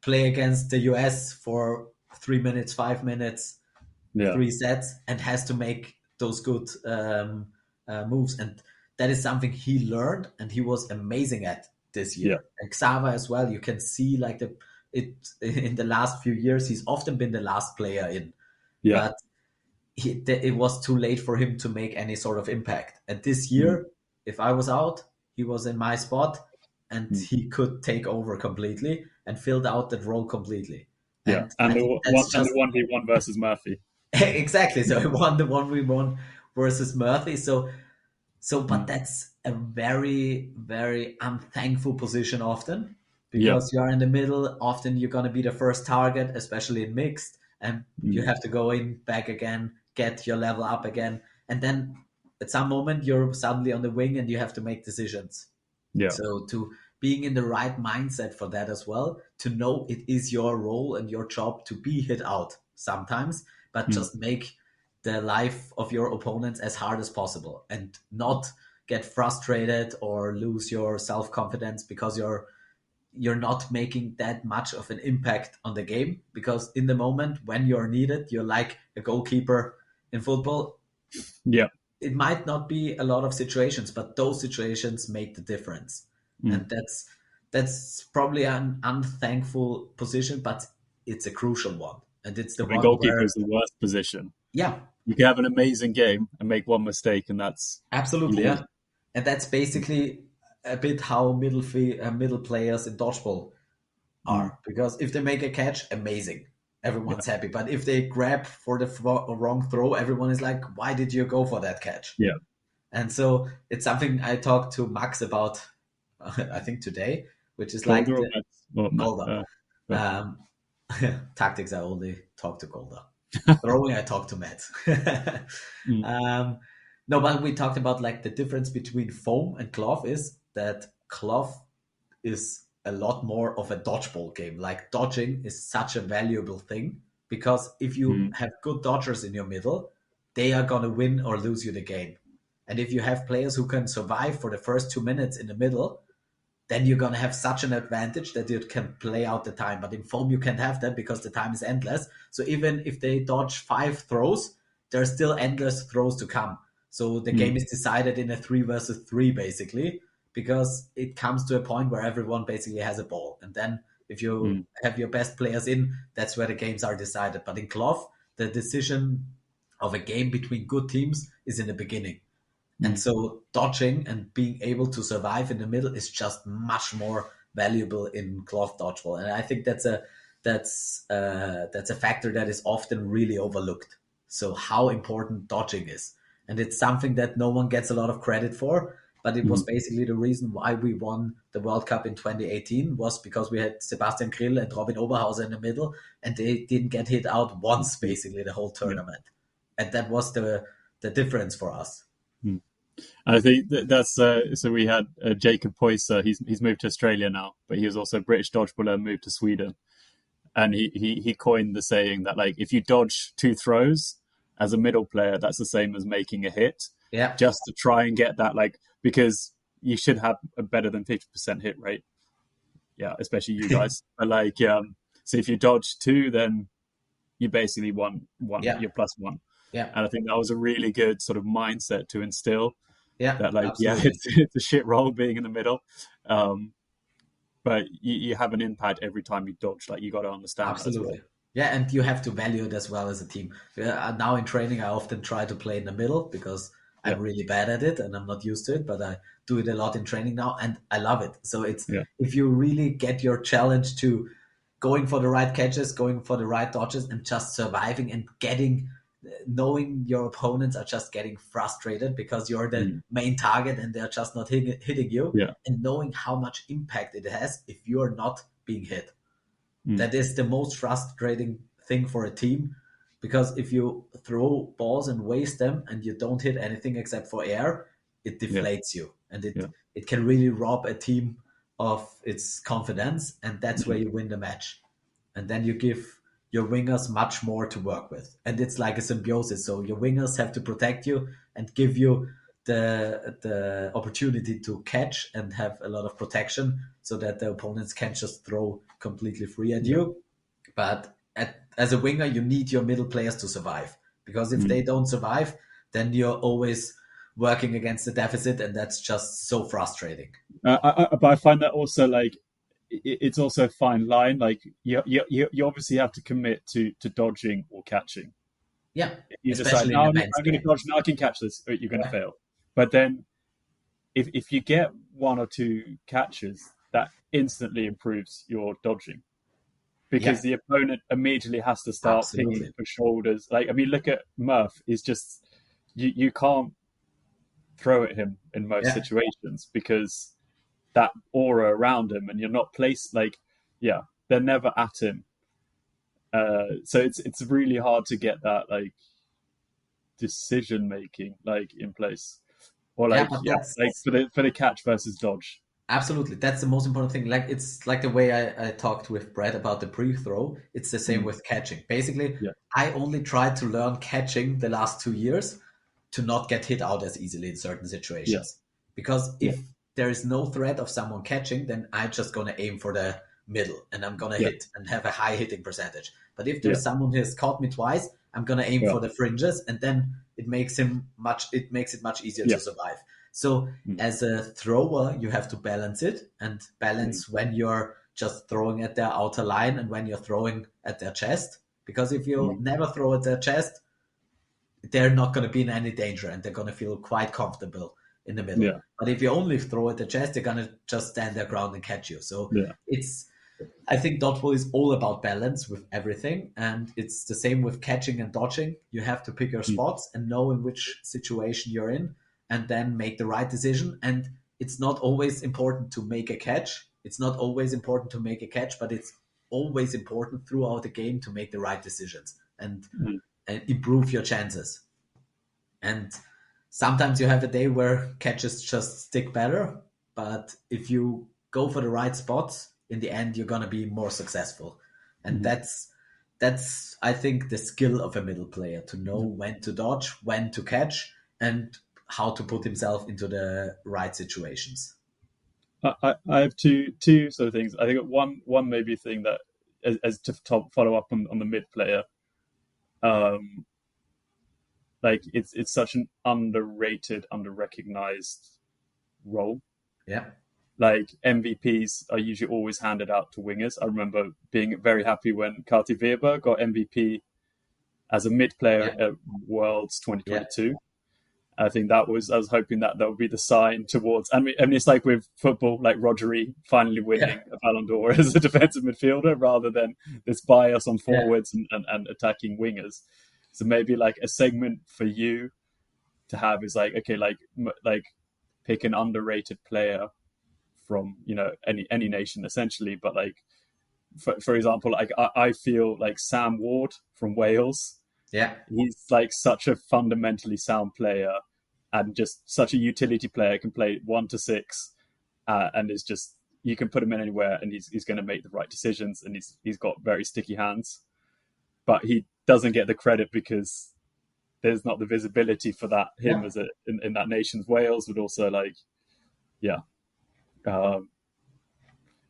play against the US for 3 minutes, 5 minutes, Yeah. three sets, and has to make those good moves. And that is something he learned, and he was amazing at this Yeah. year. And Xava as well. You can see like it in the last few years. He's often been the last player in, Yeah. but it was too late for him to make any sort of impact. And this Mm. year, if I was out, he was in my spot, and Mm. he could take over completely and filled out that role completely. Yeah. And And I think that's the just one he won versus Murphy. exactly. So he won the one we won versus Murphy. But Mm. that's a very, very unthankful position often Yeah. because you are in the middle. Often you're going to be the first target, especially in mixed, and you Mm. have to go in, back again, get your level up again. And then at some moment, you're suddenly on the wing and you have to make decisions. Yeah. So to being in the right mindset for that as well, to know it is your role and your job to be hit out sometimes, but Mm. just make the life of your opponents as hard as possible and not get frustrated or lose your self-confidence because you're not making that much of an impact on the game, because in the moment when you're needed, you're like a goalkeeper in football. Yeah. It might not be a lot of situations, but those situations make the difference. Mm. And that's probably an unthankful position, but it's a crucial one. And it's the I mean, one goalkeeper where, is the worst position. yeah, You can have an amazing game and make one mistake, and that's you absolutely, lose. yeah. And that's basically a bit how middle players in dodgeball Mm. are. Because if they make a catch, amazing. Yeah. Everyone's happy. But if they grab for the wrong throw, everyone is like, why did you go for that catch? Yeah. And so it's something I talked to Max about, I think today, which is like Golder or the Mets? Or Golda. uh, Um, tactics, I only talk to Golda. Throwing, I talk to Matt. mm. um, no, but we talked about like the difference between foam and cloth is that cloth is a lot more of a dodgeball game. Like dodging is such a valuable thing because if you Mm. have good dodgers in your middle, they are going to win or lose you the game. And if you have players who can survive for the first 2 minutes in the middle, then you're going to have such an advantage that you can play out the time. But in foam, you can't have that because the time is endless. So even if they dodge 5 throws, there's still endless throws to come. So the Mm. game is decided in a 3 versus 3, basically, because it comes to a point where everyone basically has a ball. And then if you Mm. have your best players in, that's where the games are decided. But in cloth, the decision of a game between good teams is in the beginning. And Mm. so dodging and being able to survive in the middle is just much more valuable in cloth dodgeball. And I think that's a factor that is often really overlooked. So how important dodging is. And it's something that no one gets a lot of credit for, but it was Mm. basically the reason why we won the World Cup in 2018 was because we had Sebastian Grill and Robin Oberhauser in the middle, and they didn't get hit out once basically the whole Yeah. tournament. And that was the difference for us. Mm. I think that's so. We had Jacob Poyser. He's moved to Australia now, but he was also a British dodgeballer and moved to Sweden. And he coined the saying that like if you dodge 2 throws as a middle player, that's the same as making a hit, Yeah. just to try and get that like because you should have a better than 50% hit rate. Yeah, especially you guys. But like so if you dodge 2, then you basically won one. Yeah. You're +1. Yeah. And I think that was a really good sort of mindset to instill Yeah. that like yeah Absolutely. it's a shit role being in the middle, but you have an impact every time you dodge. Like you got to understand that as well. Absolutely. Yeah, and you have to value it as well as a team. Now in training, I often try to play in the middle because Yeah. I'm really bad at it and I'm not used to it, but I do it a lot in training now and I love it. So it's Yeah. if you really get your challenge to going for the right catches, going for the right dodges, and just surviving and getting knowing your opponents are just getting frustrated because you're the Mm. main target and they're just not hitting you, Yeah. and knowing how much impact it has if you're not being hit. Mm. That is the most frustrating thing for a team, because if you throw balls and waste them and you don't hit anything except for air, it Yeah, deflates you, and yeah, it can really rob a team of its confidence, and that's where mm, you win the match. And then you give your wingers much more to work with, and it's like a symbiosis. So your wingers have to protect you and give you the opportunity to catch and have a lot of protection, so that the opponents can't just throw completely free at yeah. you. But as a winger, you need your middle players to survive, because if Mm. they don't survive, then you're always working against the deficit, and that's just so frustrating. But I find that also like it's also a fine line. Like you obviously have to commit to dodging or catching. Yeah, If you decide, especially in no, a men's I'm going to game. dodge, now I can catch this, you're going to Yeah, fail. But then if you get one or two catches, that instantly improves your dodging because yeah, the opponent immediately has to start pinging absolutely. for shoulders. Like, I mean, look at Murph. Is just you can't throw at him in most Yeah, situations because that aura around him, and you're not placed like, yeah, they're never at him. So it's really hard to get that like decision making like in place, or yeah, like but yeah, like that's for the catch versus dodge. absolutely, that's the most important thing. Like, it's like the way I talked with Brett about the pre-throw. It's the same Mm, with catching. Basically, yeah, I only tried to learn catching the last 2 years to not get hit out as easily in certain yeah, situations. Because yeah, if there is no threat of someone catching, then I'm just gonna aim for the middle and I'm gonna yeah, hit and have a high hitting percentage. But if yeah, there's someone who has caught me twice, I'm gonna aim yeah, for the fringes, and then it makes it much easier yeah, to survive. So mm, as a thrower, you have to balance it, and mm, balance when you're just throwing at their outer line and when you're throwing at their chest. Because if you mm, never throw at their chest, they're not going to be in any danger, and they're going to feel quite comfortable in the middle. yeah, But if you only throw at the chest, they're going to just stand their ground and catch you. So yeah, it's, I think dodgeball is all about balance with everything, and it's the same with catching and dodging. You have to pick your mm, spots and know in which situation you're in, and then make the right decision. And it's not always important to make a catch. It's not always important to make a catch, but it's always important throughout the game to make the right decisions mm, and improve your chances. And sometimes you have a day where catches just stick better, but if you go for the right spots, in the end you're gonna be more successful. And mm, that's I think the skill of a middle player, to know yeah. when to dodge, when to catch, and how to put himself into the right situations. I have two sort of things. I think one maybe thing that as to follow up on the mid player, um, like it's such an underrated, under recognized role. Yeah, Like MVPs are usually always handed out to wingers. I remember being very happy when Kati Weber got MVP as a mid player yeah, at Worlds yeah, 2022. I think that was, I was hoping that that would be the sign towards. I mean, it's like with football, like Rodri finally yeah, winning a Ballon d'Or as a defensive midfielder rather than this bias on yeah, forwards and attacking wingers. So maybe like a segment for you to have is like, okay, like pick an underrated player from, you know, any nation essentially, but like for example, like I feel like Sam Ward from Wales, yeah, he's like such a fundamentally sound player and just such a utility player, can play 1 to 6, and is just, you can put him in anywhere and he's going to make the right decisions, and he's got very sticky hands, but he doesn't get the credit because there's not the visibility for that him yeah, as in that nation's Wales, but also like yeah. Um,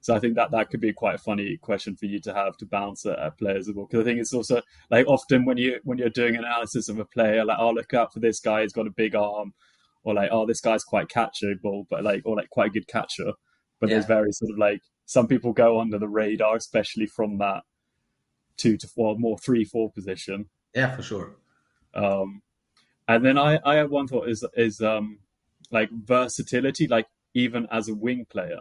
So I think that that could be quite a funny question for you to have to bounce at players as well. Because I think it's also like often when you're doing an analysis of a player, like, oh, look out for this guy, he's got a big arm, or like, oh, this guy's quite catchable, but like, or like quite a good catcher. But there's yeah, very sort of like, some people go under the radar, especially from that 2 to 4, more 3, 4 position. yeah, for sure. Um, and then I have one thought is like versatility, like even as a wing player.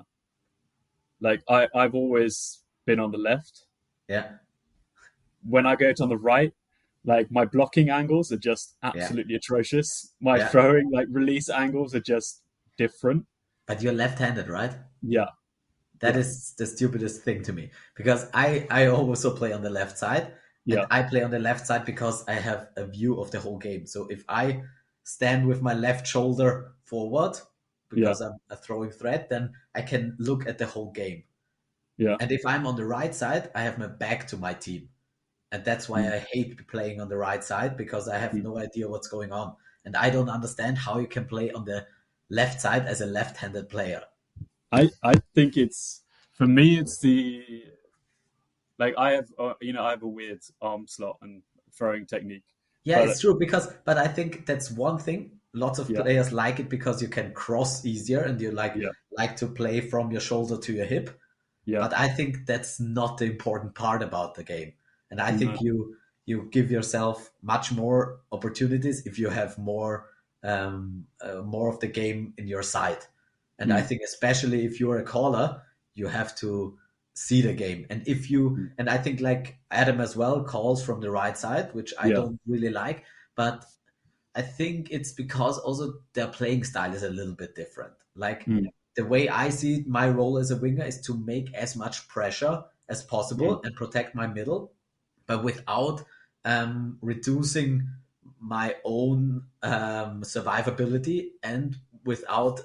Like I've always been on the left. Yeah, When I go to on the right, like my blocking angles are just yeah, absolutely atrocious. My yeah. throwing like release angles are just different. But you're left-handed, right? Yeah, that yeah, is the stupidest thing to me because I also play on the left side, and yeah, I play on the left side because I have a view of the whole game. So if I stand with my left shoulder forward yeah, because I'm a throwing threat, then I can look at the whole game. yeah, And if I'm on the right side, I have my back to my team. And that's why mm, I hate playing on the right side because I have mm. no idea what's going on. And I don't understand how you can play on the left side as a left-handed player. I think it's for me. It's the like I have I have a weird arm slot and throwing technique, Yeah, but it's true because, but I think that's one thing. Lots of yeah, players like it because you can cross easier and you yeah, like to play from your shoulder to your hip. yeah, But I think that's not the important part about the game. And I no, think you give yourself much more opportunities if you have more of the game in your side. And I mm, think especially if you're a caller, you have to see the game. And if you mm, and I think like Adam as well calls from the right side, which I yeah, don't really like, but I think it's because also their playing style is a little bit different. Like mm, the way I see my role as a winger is to make as much pressure as mm, possible and protect my middle, but without reducing my own survivability and without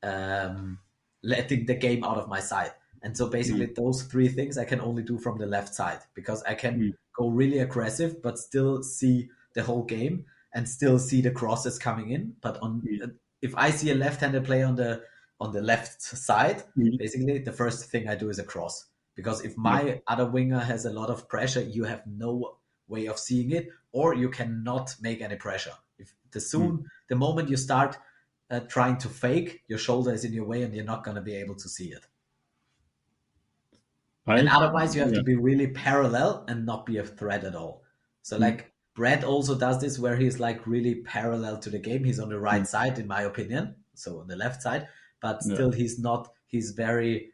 um, letting the game out of my side. And so basically, mm, those three things I can only do from the left side because I can mm, go really aggressive, but still see the whole game and still see the crosses coming in. But on mm, if I see a left-handed player on the left side, mm, basically the first thing I do is a cross. Because if yeah, my other winger has a lot of pressure, you have no way of seeing it, or you cannot make any pressure. If mm. the moment you start trying to fake, your shoulder is in your way, and you're not going to be able to see it. And I otherwise, you have to yeah, be really parallel and not be a threat at all. So mm, like Brett also does this, where he's like really parallel to the game. He's on the right mm, side, in my opinion, so on the left side, but yeah, still he's not. He's very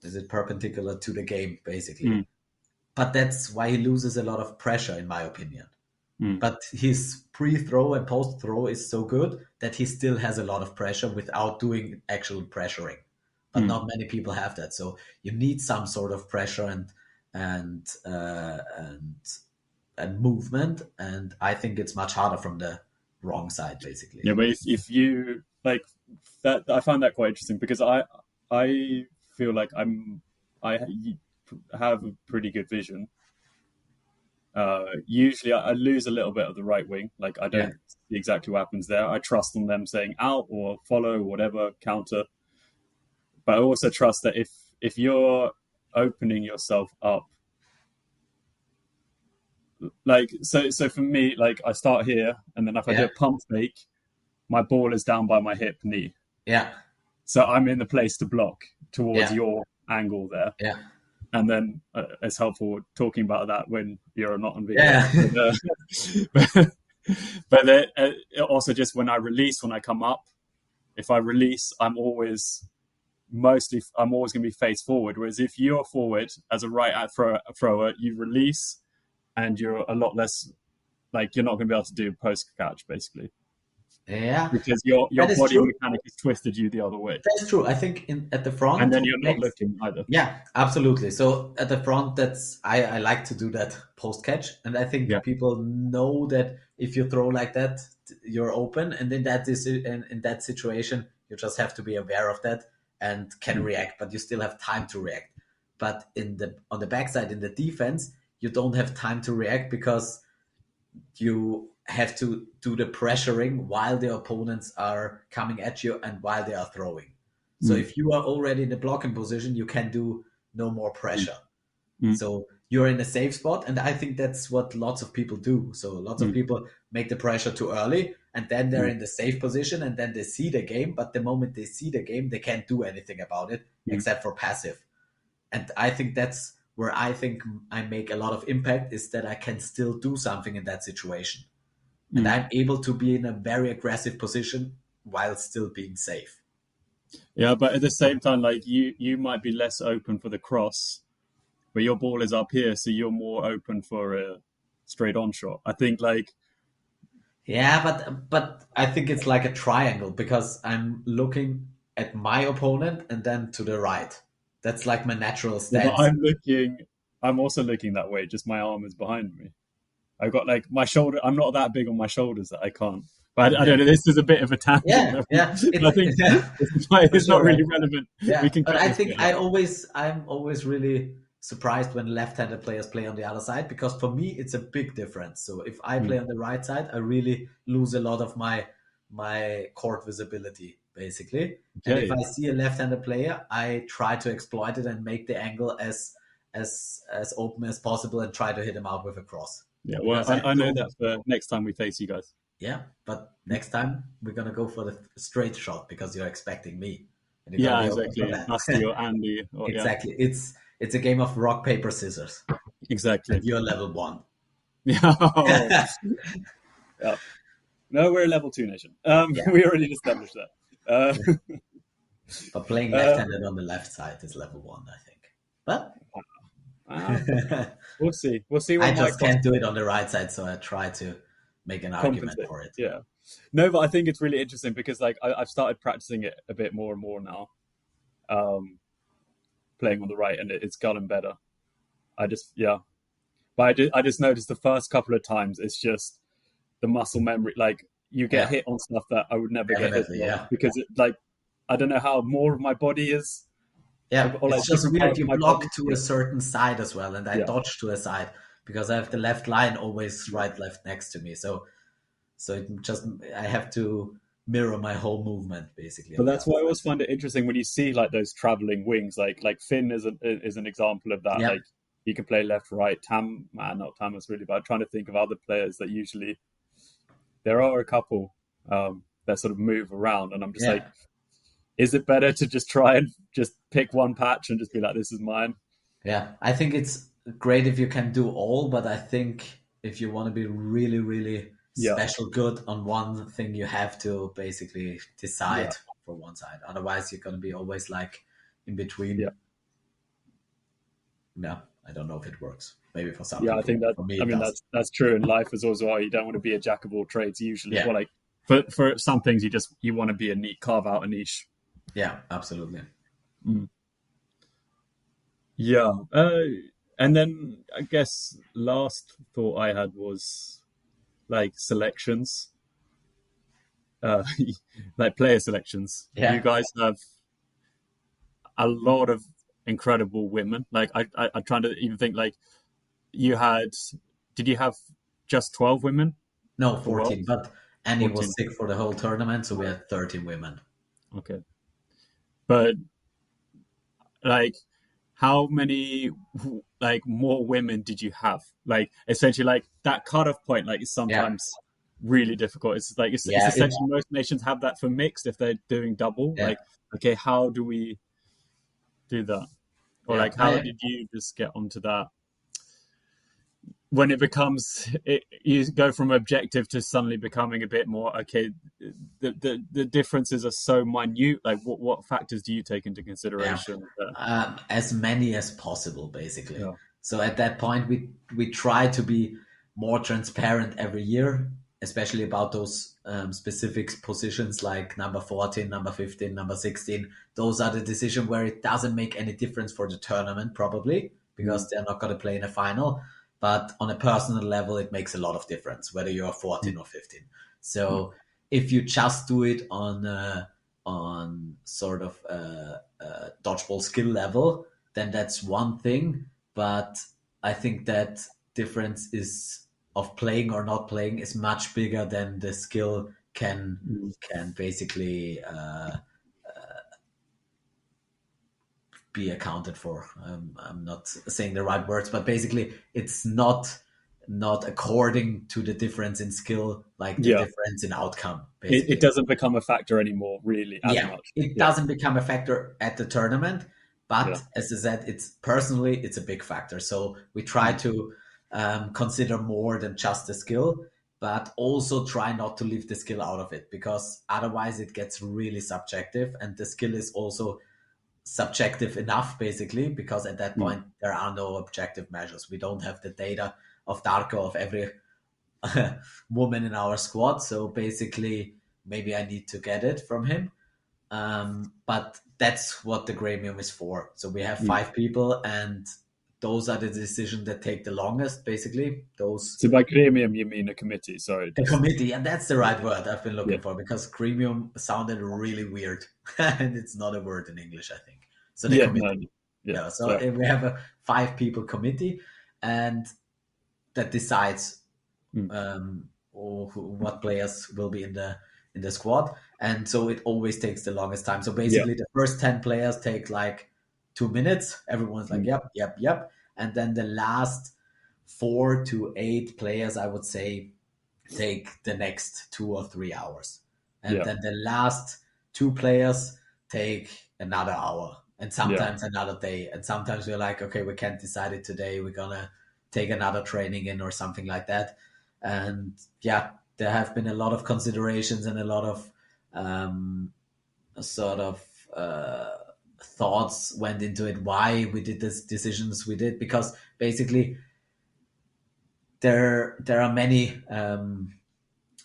is it perpendicular to the game basically. mm, But that's why he loses a lot of pressure, in my opinion. mm, But his pre-throw and post-throw is so good that he still has a lot of pressure without doing actual pressuring. But mm. not many people have that. So you need some sort of pressure and and movement. And I think it's much harder from the wrong side, basically. Yeah, but if you like that, I find that quite interesting because I feel like I have a pretty good vision. Usually, I lose a little bit of the right wing. Like I Yeah, don't see exactly what happens there. I trust on them saying out or follow, whatever counter. But I also trust that if you're opening yourself up, like so for me, like I start here, and then if I do yeah, a pump fake, my ball is down by my hip knee. yeah, So I'm in the place to block towards yeah, your angle there. yeah, And then it's helpful talking about that when you're not on video. yeah, But, but also just when I release, when I come up, if I release, I'm always going to be face forward. Whereas if you're forward as a thrower, you release and you're a lot less like you're not going to be able to do post catch basically yeah. because your That is body true. mechanic is twisted you the other way, That's true. I think in at the and front then it you're not makes. looking either. Yeah, absolutely. So at the front, that's I like to do that post catch, and I Yeah. think people know that if you throw like that, you're open, and in that situation, you just have to be aware of that and can Mm, react, but you still have time to react. But in the on the backside in the defense, you don't have time to react because you have to do the pressuring while the opponents are coming at you and while they are throwing. So mm, if you are already in the blocking position, you can do no more mm, pressure. mm, So you're in a safe spot, and I think that's what lots of people do. So lots of mm, people make the pressure too early, and then they're mm, in the safe position, and then they see the game. But the moment they see the game, they can't do anything about it mm, except for passive. And I think that's where I think I make a lot of impact is that I can still do something in that situation, and mm. I'm able to be in a very aggressive position while still being safe. Yeah, but at the same time, like you might be less open for the cross, but your ball is up here, so you're more open for a straight on shot. I think like Yeah, but I think it's like a triangle because I'm looking. at my opponent and then to the right. That's like my natural Yeah, but stance. I'm also looking that way, just my arm is behind me. I've got like my shoulder, I'm not that big on my shoulders that I can't. But I Okay. don't know, this is a bit of a tangent. Yeah, yeah. I think Yeah, for it's not sure. really relevant. We Yeah, can but cut I this think bit out. I'm always really surprised when left-handed players play on the other side because for me it's a big difference. So if I play Hmm. on the right side, I really lose a lot of my court visibility basically. And if Okay. I see a left-handed player, I try to exploit it and make the angle as open as possible and try to hit him out with a cross Yeah, well, because I I know know. that for next time we face you guys. Yeah, but next time we're gonna go for the straight shot because you're expecting me, and you're gonna Yeah, be open for exactly. Dusty that. or Andy, or yeah, Exactly. It's a game of rock paper scissors, exactly. and you're level one. Yeah. Oh, yeah. No, we're a level two nation. Yeah, We already established that. but playing Uh, left-handed on the left side is level one, I think. But uh, we'll see. We'll see I when Mike just Foss can't do it on the right side, so I try to make an argument compensate. for it. Yeah. No, but I think it's really interesting because like I've started practicing it a bit more and more now, um, playing on the right, and it's gotten better. I just yeah, but I just noticed the first couple of times it's just the muscle memory. Like you get Yeah, hit on stuff that I would never get hit definitely. on Yeah, because it like I don't know how more of my body is yeah. or like It's just different weird. parts of You my block body. to a Yeah, certain side as well, and I yeah, dodge to a side because I have the left line always yeah. right left next to me. So it just I have to mirror my whole movement basically But on the that's other why I side. always find it interesting when you see like those traveling wings, like Finn is an example of that. Yeah, Like he can play left, right. Not Tamas really, but I'm trying to think of other players that usually there are a couple that sort of move around, and I'm just like, yeah, is it better to just try and just pick one patch and just be like, this is mine? yeah. I think it's great if you can do all, but I think if you want to be really, really Yeah, special good on one thing, you have to basically yeah, decide for one side. Otherwise, you're going to be always like in yeah, between. Yeah, I don't know if it works. Maybe for some yeah. I people. think that For me, I it mean does. that's true in life as well. You don't want to be a jack of all trades usually. Yeah, Well, like for some things, you want to be a neat carve out a niche. yeah, absolutely. Mm. Yeah. And then I guess last thought I had was like selections, uh, like player selections. You Yeah. guys have a lot of incredible women. Like I'm trying to even think like you had, did you have just 12 women No, for 14, Worlds? but Annie was 14. sick for the whole tournament, so we had 13 women. Okay. But like how many like more women did you have? Like essentially like that cutoff point like is Yeah. sometimes really difficult. It's like it's Yeah, essentially most nations have that for mixed if they're doing double. yeah, Like okay, how do we do that? Or yeah. like how did you just get onto that when it becomes you go from objective to suddenly becoming a bit more okay the differences are so minute like what factors do you take into Yeah. consideration there? As many as possible, basically. Yeah. So at that point, we try to be more transparent every year, especially about those specific positions like number 14, number 15, number 16. Those are the decision where it doesn't make any difference for the tournament, probably Mm. because they're not going to play in a final. But on a personal level, it makes a lot of difference whether you're 14 or 15. Yeah. So if you just do it on sort of dodgeball skill level, then that's one thing. But I think that difference is of playing or not playing is much bigger than the skill Mm. can basically be accounted for. I'm not saying the right words, but basically, it's not according to the difference in skill, like the Yeah. difference in outcome, It basically. doesn't become a factor anymore really as Yeah, much. it Yeah. doesn't become a factor at the tournament, Yeah. but as I said, it's a big factor. So we try Mm. to consider more than just the skill, but also try not to leave the skill out of it because otherwise it gets really subjective, and the skill is also subjective enough, basically, because at that Mm. point there are no objective measures. We don't have the data of Darko of every woman in our squad, so basically maybe I need to get it from him But that's what the gremium is for. So we have Mm. 5 people, and those are the decisions that take the longest, basically. Those So by gremium, you mean a committee? Sorry, The just committee, and that's the yeah, right word I've been yeah, looking for, because gremium sounded really weird, and it's not a word in English, I think. So the yeah, no, committee, no. Yeah, yeah. So fair. we have a 5 people committee, and that decides Mm. what players will be in the squad, and so it always takes the longest time. So Yeah. basically, the first 10 players take like 2 minutes. Everyone's like, Mm. yep, yep, yep, and then the last 4 to 8 players, I would say, take the next 2 or 3 hours. And Yeah, then the last 2 players take another hour, and yeah, sometimes another day. And sometimes we're like, okay, we can't decide it today. We're going to take another training in or something like that. And yeah, there have been a lot of considerations and a lot of sort of thoughts went into it, why we did the decisions we did, because basically there are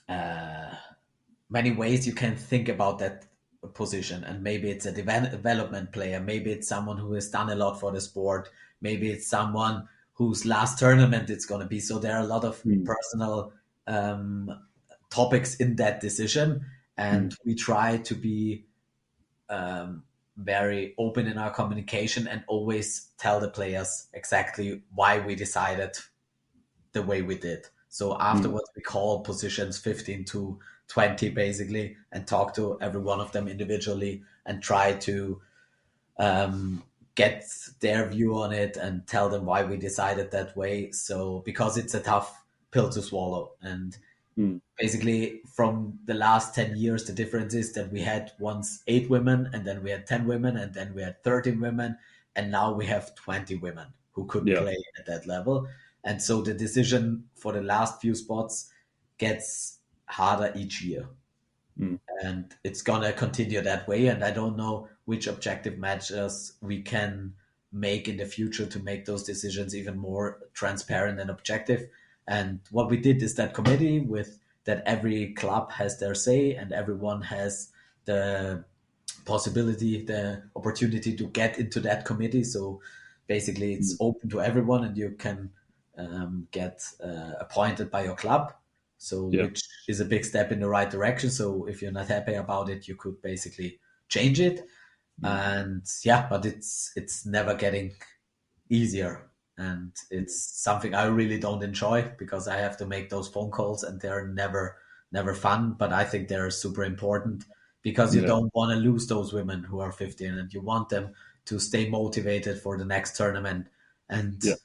uh, many ways you can think about that position. And maybe it's a development player, maybe it's someone who has done a lot for the sport, maybe it's someone whose last tournament it's going to be. So there are a lot of mm. personal um, topics in that decision, Mm. and we try to be very open in our communication and always tell the players exactly why we decided the way we did. So Mm. afterwards, we call positions 15 to 20 basically, and talk to every one of them individually and try to um, get their view on it and tell them why we decided that way. So because it's a tough pill to swallow. And Mm. basically, from the last 10 years, the difference is that we had once 8 women, and then we had 10 women, and then we had 13 women, and now we have 20 women who could Yeah. play at that level. And so the decision for the last few spots gets harder each year. Mm. And it's gonna continue that way. And I don't know which objective measures we can make in the future to make those decisions even more transparent and objective. And what we did is that committee with that every club has their say, and everyone has the possibility, the opportunity to get into that committee. So basically, it's Mm. open to everyone, and you can get appointed by your club. So, Yeah. which is a big step in the right direction. So, if you're not happy about it, you could basically change it. Mm. And yeah, but it's never getting easier, and it's Mm. something I really don't enjoy, because I have to make those phone calls, and they're never fun. But I think they're super important, because you Yeah. don't want to lose those women who are 15, and you want them to stay motivated for the next tournament. And Yeah.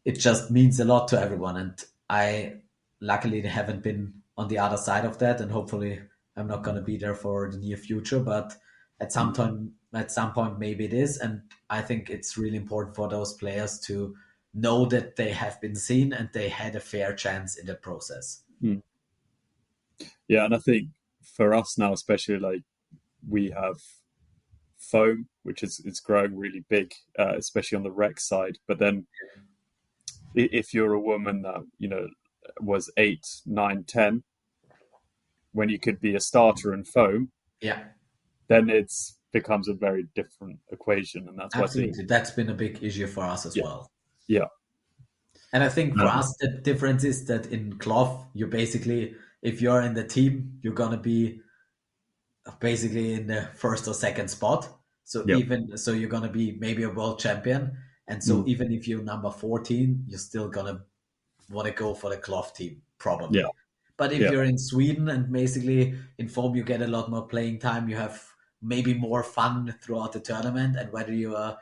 it just means a lot to everyone. And I luckily haven't been on the other side of that, and hopefully I'm not going to be there for the near future. But Mm. at some point, maybe it is. And I think it's really important for those players to know that they have been seen and they had a fair chance in the process. Mm. Yeah, and I think for us now, especially like we have foam, which is it's growing really big, especially on the rec side. But then if you're a woman that was 8, 9, 10, when you could be a starter in foam, Yeah, then it's becomes a very different equation, and that's why I think absolutely. That's been a big issue for us as yeah, well. yeah, And I think for um, us, the difference is that in cloth, you basically, if you're in the team, you're going to be basically in the first or second spot. So yeah, even so, you're gonna be maybe a world champion, and so mm, even if you're number 14, you're still gonna want to go for the cloth team yeah, probably. But if yeah, you're in Sweden and basically in foam, you get a lot more playing time. You have maybe more fun throughout the tournament, and whether you are,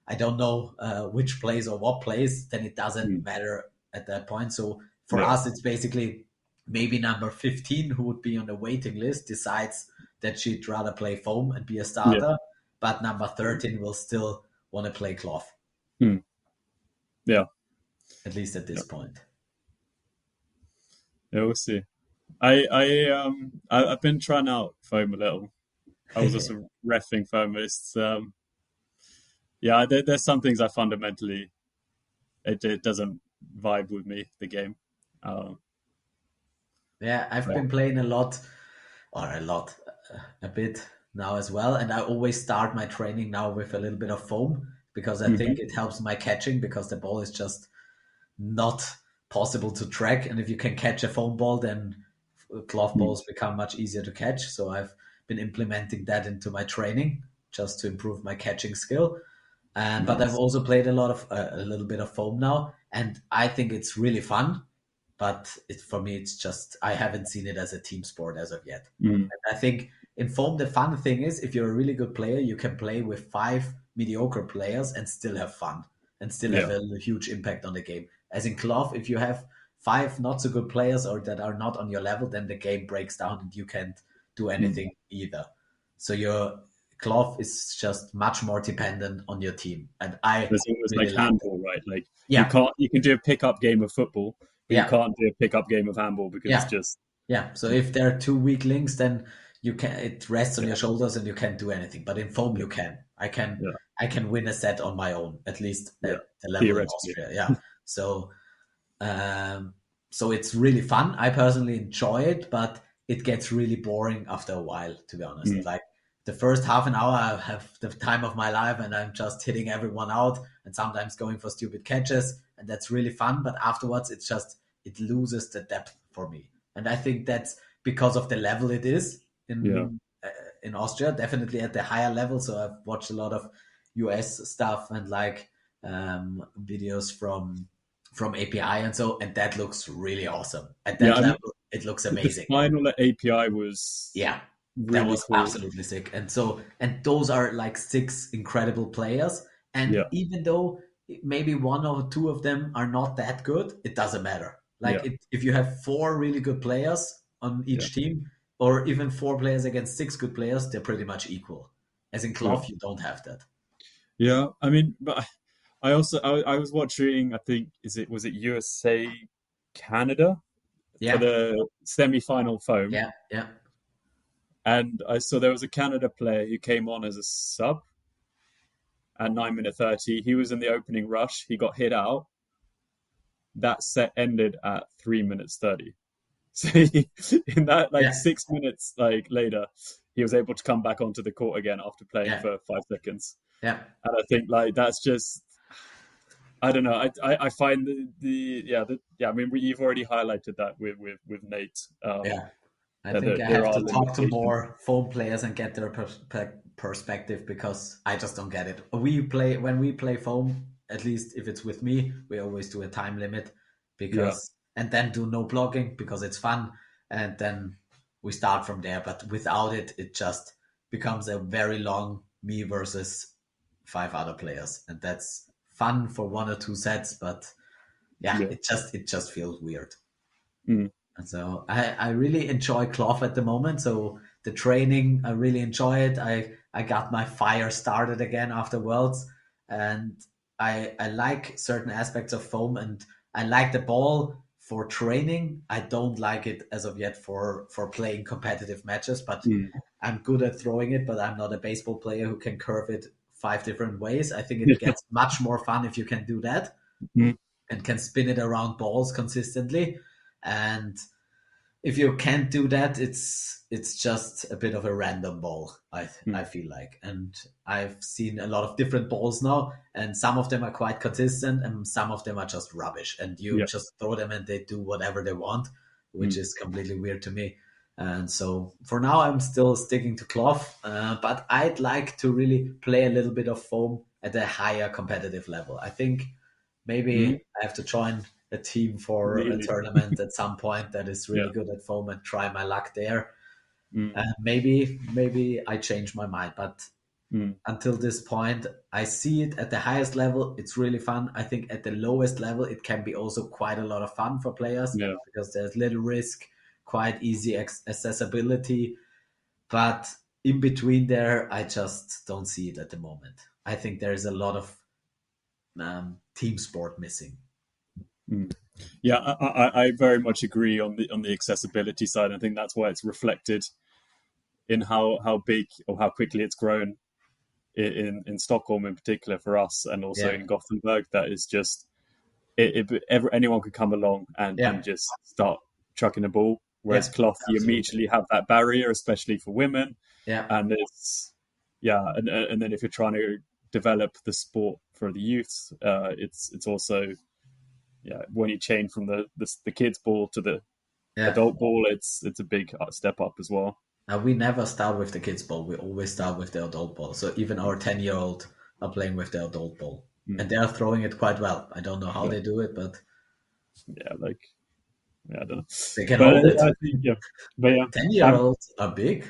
I don't know which plays or what plays, then it doesn't mm, matter at that point. So for yeah, us, it's basically maybe number 15 who would be on the waiting list decides that she'd rather play foam and be a yeah, starter, but number 13 will still want to play cloth, mm, yeah, at least at yeah. this point. Yeah, we'll see. I've been trying out foam a little. I was also refing foam. It's yeah, there's some things I fundamentally it doesn't vibe with me the game. Uh, Yeah, I've but been playing a lot, or a lot, a bit. now as well. And I always start my training now with a little bit of foam because I think Hmm. it helps my catching because the ball is just not possible to track. And if you can catch a foam ball, then cloth Mm. balls become much easier to catch. So I've been implementing that into my training just to improve my catching skill. And but I've Nice. also played a lot of a little bit of foam now, and I think it's really fun. But for me, it's just I haven't seen it as a team sport as of yet. Mm. And I think in foam, the fun thing is if you're a really good player, you can play with five mediocre players and still have fun and still have Yeah. a huge impact on the game. As in cloth, if you have five not so good players or that are not on your level, then the game breaks down and you can't do Mm. anything either. So your cloth is just much more dependent on your team, and I It's almost really like like that. handball, right? Like Yeah, you can do a pickup game of football, but you yeah, can't do a pickup game of handball because it's yeah, just yeah. So if there are two weak links, then you can it rests on yeah, your shoulders and you can't do anything. But in foam, yeah, you can. I can yeah, I can win a set on my own, at least yeah. at the level in Theoretically, Austria. Yeah. So Um, so it's really fun. I personally enjoy it, but it gets really boring after a while, to be honest. mm. Like the first half an hour, I have the time of my life and I'm just hitting everyone out and sometimes going for stupid catches. And that's really fun. But afterwards, it loses the depth for me. And I think that's because of the level it is Yeah, in Austria, definitely at the higher level. So I've watched a lot of US stuff and like videos from API and so, and that looks really awesome. At yeah. that I mean, level, it looks the amazing. final API was Yeah, that really was cool. absolutely sick. And so, and those are like six incredible players. And Yeah, even though maybe one or two of them are not that good, it doesn't matter. yeah, If you have four really good players on yeah, each team, or even four players against six good players, they're pretty much equal. As in yeah, cloth, you don't have that. yeah. I mean, but I was watching. I think was it USA Canada for Yeah, the semi-final foam, yeah, yeah, and I saw there was a Canada player who came on as a sub at 9 minute 30. He was in the opening rush. He got hit out. That set ended at 3 minutes 30. So in that like yeah, 6 minutes like later, he was able to come back onto the court again after playing yeah, for 5 seconds. yeah, And I think like that's just I don't know. I find I mean you've already highlighted that with Nate. yeah. I That think I there have are to talk to limitations. more phone players and get their perspective because I just don't get it. When we play phone, at least if it's with me, we always do a time limit Yeah, because and then do no blocking because it's fun and then we start from there. But without it, it just becomes a very long me versus five other players, and that's fun for one or two sets. But yeah, yeah, it just feels weird. mm, And so I really enjoy cloth at the moment. So the training, I really enjoy it. I got my fire started again after Worlds, and I like certain aspects of foam, and I like the ball for training. I don't like it as of yet for playing competitive matches, but mm, I'm good at throwing it. But I'm not a baseball player who can curve it five different ways. I think it yeah, gets much more fun if you can do that mm, and can spin it around balls consistently. And if you can't do that, it's just a bit of a random ball. I mm, feel like, and I've seen a lot of different balls now, and some of them are quite consistent, and some of them are just rubbish. And you yeah, just throw them, and they do whatever they want, which mm, is completely weird to me. And so for now, I'm still sticking to cloth, but I'd like to really play a little bit of foam at a higher competitive level. I think mm, maybe I have to join a team for a really, tournament at some point that is yeah, really good at foam and try my luck there. mm, Maybe I change my mind, but mm, until this point, I see it at the highest level. It's really fun. I think at the lowest level, it can be also quite a lot of fun for players yeah. because there's little risk, quite easy accessibility. But in between there, I just don't see it at the moment. I think there is a lot of team sport missing. Mm. Yeah, I very much agree on the accessibility side. I think that's why it's reflected in how big or how quickly it's grown in Stockholm in particular for us, and also Yeah, in Gothenburg. That is just anyone could come along and yeah, just start chucking a ball. Whereas Yeah, cloth, you absolutely. immediately have that barrier, especially for women, Yeah, and it's yeah, and then if you're trying to develop the sport for the youths, it's also yeah, when you change from the kids ball to the yeah. adult ball, it's a big step up as well. And we never start with the kids' ball. We always start with the adult ball. So even our 10-year-old are playing with the adult ball. And Mm. they are throwing it quite well. I don't know how Yeah, they do it, but yeah, like yeah, I don't know, they can but hold it. I think yeah, but yeah, 10-year I'm olds are big.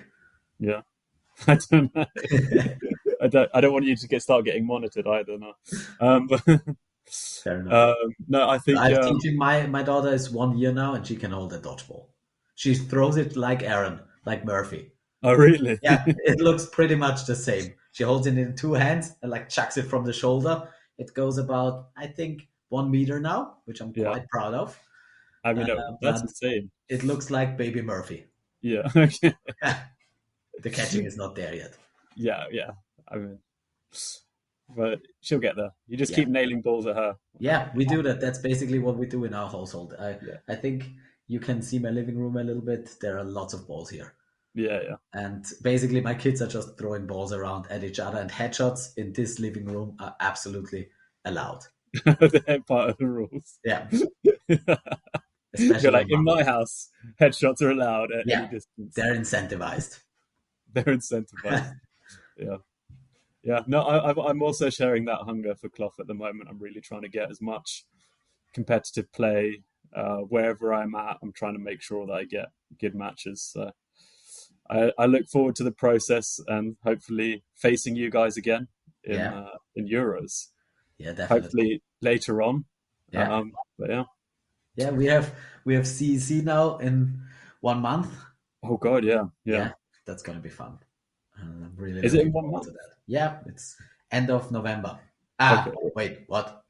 yeah, I don't know. I don't want you to start getting monitored either. No, but Fair enough. no, I think I'm teaching my daughter is 1 year now and she can hold a dodgeball. She throws it like Aaron, like Murphy. oh really? Yeah, it looks pretty much the same. She holds it in two hands and like chucks it from the shoulder. It goes about, I think, 1 meter now, which I'm Yeah, quite proud of. I Uh, mean that's but insane. it looks like baby Murphy. Yeah, okay. The catching is not there yet. Yeah, yeah. I mean, but she'll get there. You just Yeah, keep nailing balls at her. yeah, we do that. That's basically what we do in our household. Yeah, I think you can see my living room a little bit. There are lots of balls here. yeah, And basically, my kids are just throwing balls around at each other, and headshots in this living room are absolutely allowed. yeah. They're part of the rules. Yeah, You're especially like, on in Mother's my Day. house, headshots are allowed at any Yeah, distance. they're incentivized. They're incentivized. Yeah, yeah. No, I'm also sharing that hunger for cloth at the moment. I'm really trying to get as much competitive play wherever I'm at. I'm trying to make sure that I get good matches. So I look forward to the process and hopefully facing you guys again Yeah, in Euros. yeah, definitely. Hopefully later on. Yeah, But yeah. yeah. We have CEC now in 1 month. Oh God, yeah, yeah. Yeah, that's gonna be fun. And I'm really Is it in looking one forward to month? that. Yeah, it's end of November. Okay. Wait, what?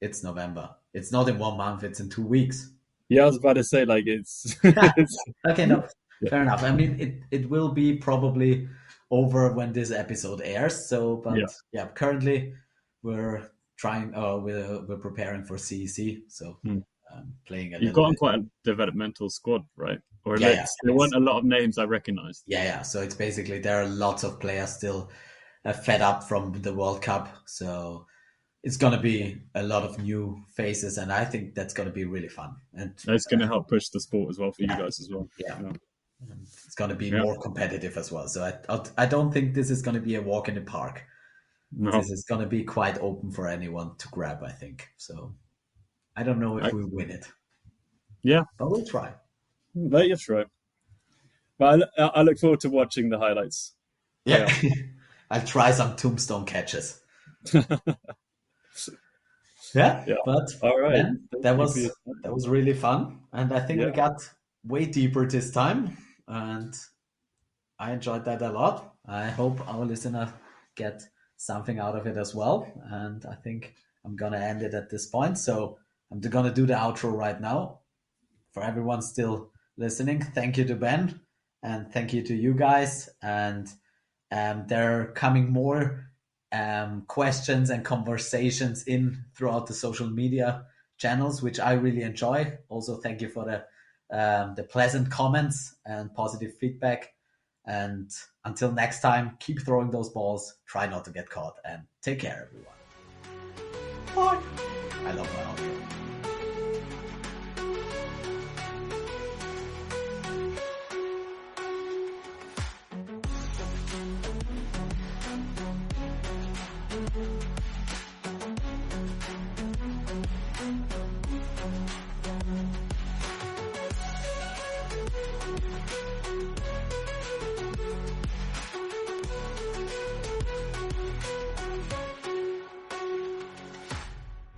It's November. It's not in 1 month. It's in 2 weeks. Yeah, I was about to say like it's it's Okay, no, yeah, fair enough. I mean, it will be probably over when this episode airs. So, yeah. but yeah, currently we're trying. We're preparing for CEC. So, Hmm. playing a You've little gotten bit. quite a developmental squad, right? Or Yeah, yeah. there weren't a lot of names I recognized. Yeah, yeah. So it's basically there are lots of players still fed up from the World Cup. So it's gonna be a lot of new faces, and I think that's gonna be really fun. And It's going to help push the sport as well for you yeah, guys as well. yeah. Yeah, It's going to be yeah. more competitive as well. So I don't think this is going to be a walk in the park. This No, is going to be quite open for anyone to grab, I think. So I don't know if I, we win it, yeah, but we'll try. that's right. But I look forward to watching the highlights. But Yeah, I'll try some tombstone catches. yeah, Yeah, yeah. but All right. Ben, Thank that you for your was that time. was really fun, and I think we Yeah, got way deeper this time, and I enjoyed that a lot. I hope our listener get something out of it as well. And I think I'm gonna end it at this point. So I'm gonna do the outro right now. For everyone still listening, thank you to Ben and thank you to you guys. And there are coming more questions and conversations in throughout the social media channels, which I really enjoy. Also, thank you for the pleasant comments and positive feedback. And until next time, keep throwing those balls. Try not to get caught, and take care, everyone. Bye. I love my outro.